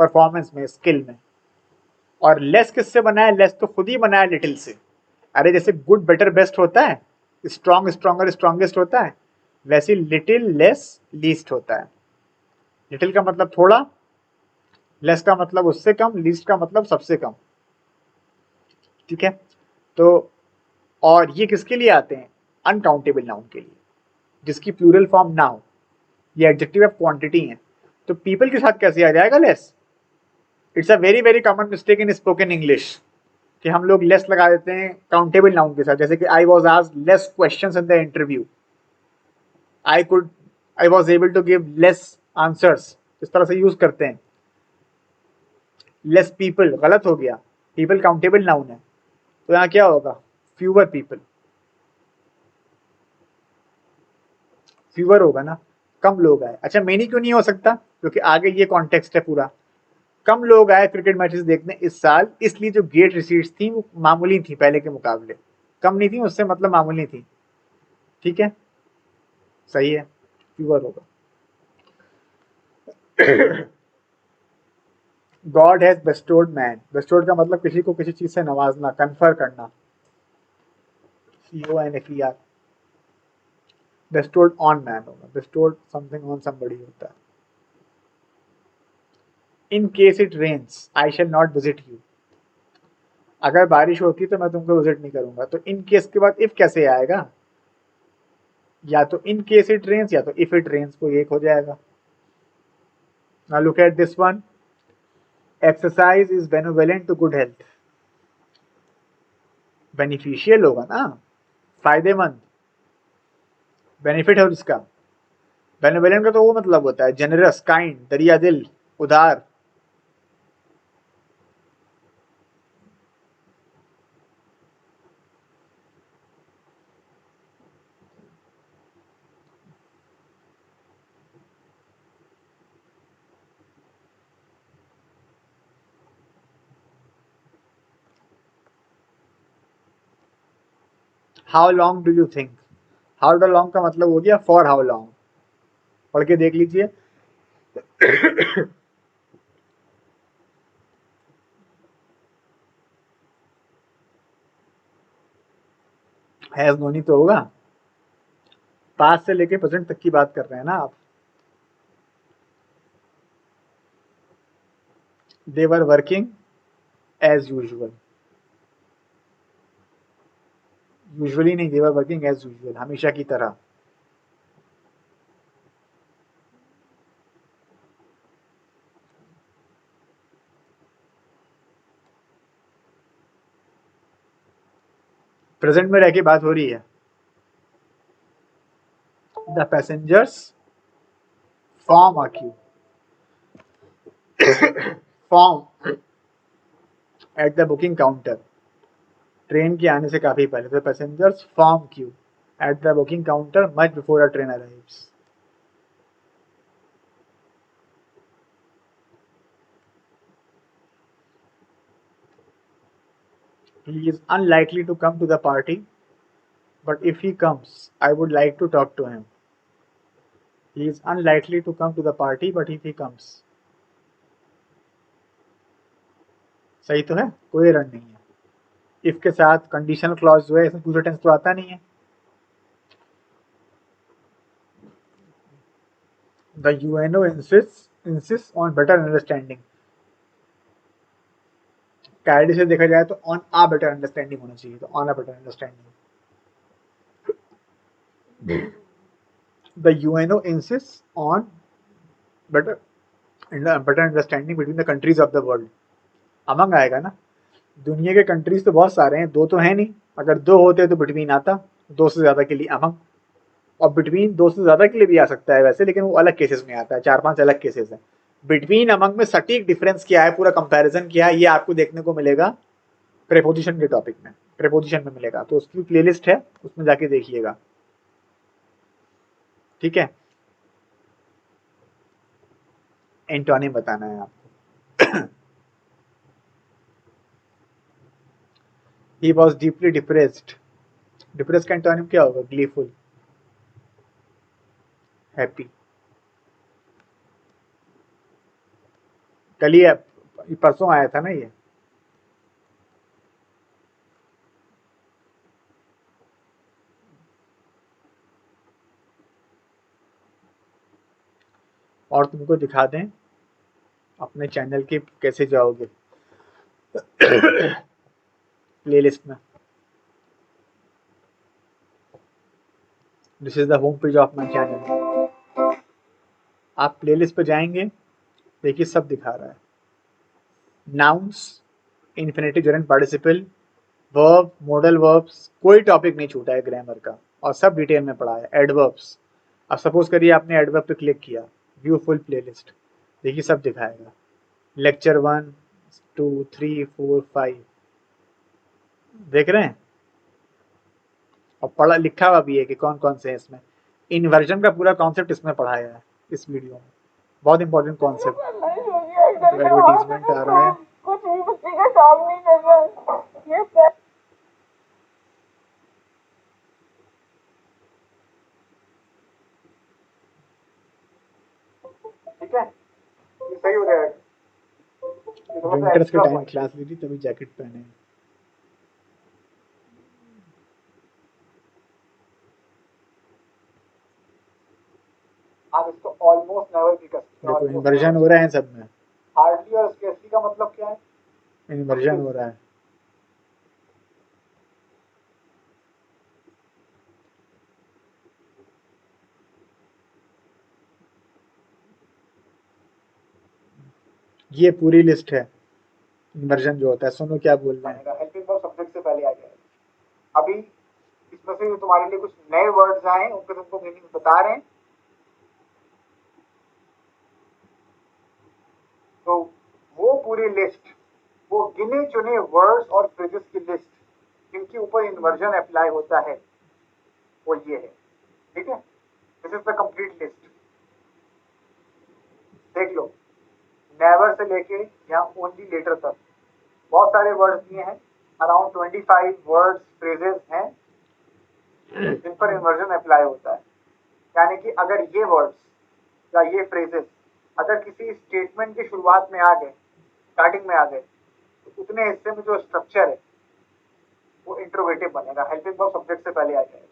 परफॉर्मेंस में, स्किल में। और लेस किससे बना है? लेस तो खुद ही बना है लिटिल से। अरे जैसे गुड बेटर बेस्ट होता है, स्ट्रॉन्ग स्ट्रॉन्गर स्ट्रॉन्गेस्ट होता है, वैसे लिटिल लेस लीस्ट होता है। लिटिल का मतलब थोड़ा, लेस का मतलब उससे कम, लीस्ट का मतलब सबसे कम। ठीक है, तो और ये किसके लिए आते हैं? अनकाउंटेबल नाउन के लिए, जिसकी प्लूरल फॉर्म ना हो। ये एडजेक्टिव ऑफ क्वांटिटी है। तो पीपल के साथ कैसे आ जाएगा less? It's a very very common mistake in spoken English कि हम लोग लेस लगा देते हैं काउंटेबल नाउन के साथ। जैसे कि I was asked less questions in the interview, I was able to give less answers, इस तरह से यूज करते हैं। लेस पीपल गलत हो गया, पीपल काउंटेबल नाउन है, तो यहाँ क्या होगा? फ्यूअर पीपल, फ्यूअर होगा ना, कम लोग आए। अच्छा मेनी क्यों नहीं हो सकता? क्योंकि आगे ये कॉन्टेक्स्ट है पूरा। कम लोग आए क्रिकेट मैचेस देखने इस साल, इसलिए जो गेट रिसीट्स थी वो मामूली थी पहले के मुकाबले, कम नहीं थी, उससे मतलब मामूली थी। ठीक है, सही है, फ्यूअर होगा। God has bestowed man, bestowed का मतलब किसी को किसी चीज से नवाजना, कन्फर करना, CONFER। बेस्टोर्ड ऑन मैन होगा, बेस्टोर्ड समथिंग ऑन समबडी होता है। In case it rains I shall not visit you, अगर बारिश होती तो मैं तुमको विजिट नहीं करूंगा। तो इन केस के बाद इफ कैसे आएगा? या तो इन केस इट रेन्स या तो इफ इट रेन्स, कोई एक हो जाएगा। Now look at this one, exercise is benevolent to good health, beneficial होगा ना, फायदेमंद, बेनिफिट है उसका। बेनिवोलेंट का तो वो मतलब होता है जेनरस, काइंड, दरिया दिल, उदार। How long do you think, how the long का मतलब हो गया फॉर हाउ लॉन्ग। पढ़ के देख लीजिए। हैज नोनी तो होगा, पास से लेके प्रेजेंट तक की बात कर रहे हैं ना आप। They were working as usual, usually नहीं, they were working as usual, हमेशा की तरह। प्रेजेंट में रह के बात हो रही है। The passengers form a Q, form at the booking counter, train के आने से काफी पहले। The passengers form Q at the booking counter much before a train arrives. He is unlikely to come to the party, but if he comes, I would like to talk to him. He is unlikely to come to the party, but if he comes, सही तो है, कोई error नहीं है। If के साथ conditional clause जो है, इसमें फ्यूचर टेंस तो आता नहीं है। The UNO insists on better understanding, कैडी से देखा जाए तो ऑन आ बेटर अंडरस्टैंडिंग होना चाहिए, तो on a better understanding. The UNO insists on better better understanding between the countries of the world। Among आएगा ना, दुनिया के कंट्रीज तो बहुत सारे हैं, दो तो है नहीं। अगर दो होते तो बिटवीन आता, दो से ज्यादा के लिए अमंग, और बिटवीन दो से ज्यादा के लिए भी आ सकता है वैसे, लेकिन वो अलग केसेस में आता है, 4-5 अलग केसेस हैं। बिटवीन अमंग में सटीक डिफरेंस क्या है, पूरा कंपैरिजन क्या है, ये आपको देखने को मिलेगा प्रेपोजिशन के टॉपिक में, प्रेपोजिशन में मिलेगा, तो उसकी प्लेलिस्ट है, उसमें जाके देखिएगा। ठीक है, एंटोनिम बताना है आपको। He was deeply depressed, depress का एंटोनिम क्या होगा? Gleeful, happy. कल ही परसों आया था ना ये। और तुमको दिखा दें अपने चैनल की कैसे जाओगे प्लेलिस्ट में। This is the home page of my channel. आप प्लेलिस्ट पे जाएंगे, देखिए सब दिखा रहा है। Nouns, infinitive, gerund, participle, verb, modal verbs, कोई टॉपिक नहीं छूटा है ग्रामर का, और सब डिटेल में पढ़ा है। एडवर्ब्स, अब सपोज करिए आपने एडवर्ब पे क्लिक किया, व्यू फुल प्लेलिस्ट, देखिए सब दिखाएगा। लेक्चर 1, 2, 3, 4, 5, देख रहे हैं? और पढ़ा लिखा हुआ भी है कि कौन कौन से हैं इसमें। इन्वर्जन का पूरा कॉन्सेप्ट इसमें पढ़ाया है इस वीडियो में, बहुत इंपॉर्टेंट कॉन्सेप्ट। तो एडवर्टीजमेंट आ रहा है, कुछ भी बच्चे के सामने ये ठीक है, ये सही हो जाएगा। विंटर्स के टाइम क्लास ली थी तभी जैकेट पहने हैं। आप इसको ऑलमोस्ट नेवर भी कर सकते हो। देखो इन्वर्जन हो रहा है सब में। हार्डली और स्केर्सली का मतलब क्या है? इन्वर्जन हो रहा है। ये पूरी लिस्ट है इन्वर्जन जो होता है। सुनो क्या बोल रहे हैं। हेल्पिंग वर्ब सब्जेक्ट से पहले आ जाएगा। अभी इसमें से तुम्हारे लिए कुछ नए वर्ड्स आए, उनके तुमको मीनिंग बता रहे हैं। तो वो पूरी लिस्ट, वो गिने चुने वर्ड्स और फ्रेजेस की लिस्ट जिनके ऊपर इन्वर्जन अप्लाई होता है, वो ये है। ठीक है, this is the complete list. देख लो, नेवर से लेके यहाँ ओनली लेटर तक बहुत सारे वर्ड्स दिए हैं। अराउंड 25 वर्ड्स फ्रेजेस हैं जिन पर इन्वर्जन अप्लाई होता है। यानी कि अगर ये वर्ड्स या ये फ्रेजेस अगर किसी स्टेटमेंट की शुरुआत में आ गए, स्टार्टिंग में आ गए, तो उतने हिस्से में जो स्ट्रक्चर है वो इंट्रोगेटिव बनेगा, हेल्पिंग वर्ब सब्जेक्ट से पहले आ जाएगा।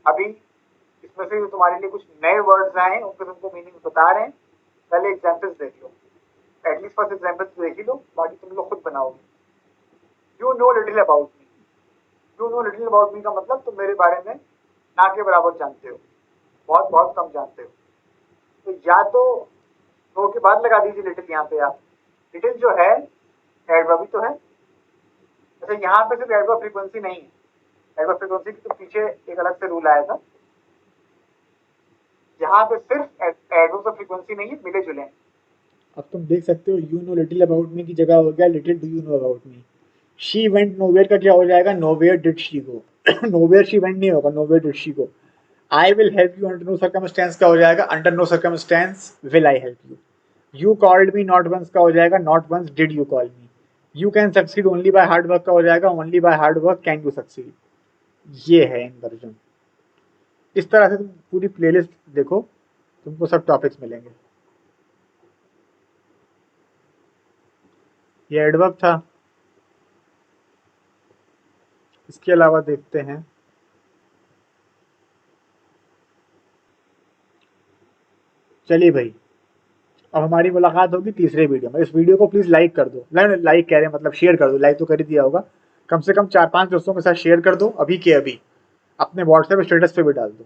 अभी इसमें से तुम्हारे लिए कुछ नए वर्ड्स आए हैं, उनके तुमको मीनिंग बता रहे हैं। पहले एग्जाम्पल्स देख लो, एटलीस्ट फर्स्ट एग्जाम्पल्स देख ही लो, बाकी तुम लोग खुद बनाओगे। You know little about me. You know little about मी का मतलब तुम मेरे बारे में ना के बराबर जानते हो, बहुत बहुत कम जानते हो। तो या तो नो के बाद लगा दीजिए लिटिल। यहाँ पे आप लिटिल जो है एडवर्ब ही तो है। अच्छा, यहाँ पे सिर्फ एडवर्ब फ्रीक्वेंसी नहीं है, एडवर्ब फ्रीक्वेंसी की तो पीछे एक अलग से रूल आया था। यहाँ पे सिर्फ एडवर्ब फ्रीक्वेंसी नहीं है, मिले जुले हैं। अब तुम देख सकते हो you know little about me की जगह हो गया little do you know about me. She went nowhere का क्या हो जाएगा? Nowhere did she go. Nowhere she went नहीं होगा, nowhere did she go. I will help you under no circumstance का हो जाएगा? Under no circumstance will I help you. You called me not once का हो जाएगा? Not once did you call me. You can succeed only by hard work का हो जाएगा? Only by hard work can you succeed. ये है inversion. इस तरह से तुम पूरी प्लेलिस्ट देखो, तुमको सब टॉपिक्स मिलेंगे। ये एडवर्ब था। इसके अलावा देखते हैं चलिए भाई, अब हमारी मुलाकात होगी तीसरे वीडियो में। इस वीडियो को प्लीज लाइक कर दो। लाइक कह रहे हैं मतलब शेयर कर दो, लाइक तो कर ही दिया होगा। कम से कम 4-5 दोस्तों के साथ शेयर कर दो, अभी के अभी अपने व्हाट्सएप स्टेटस पे भी डाल दो।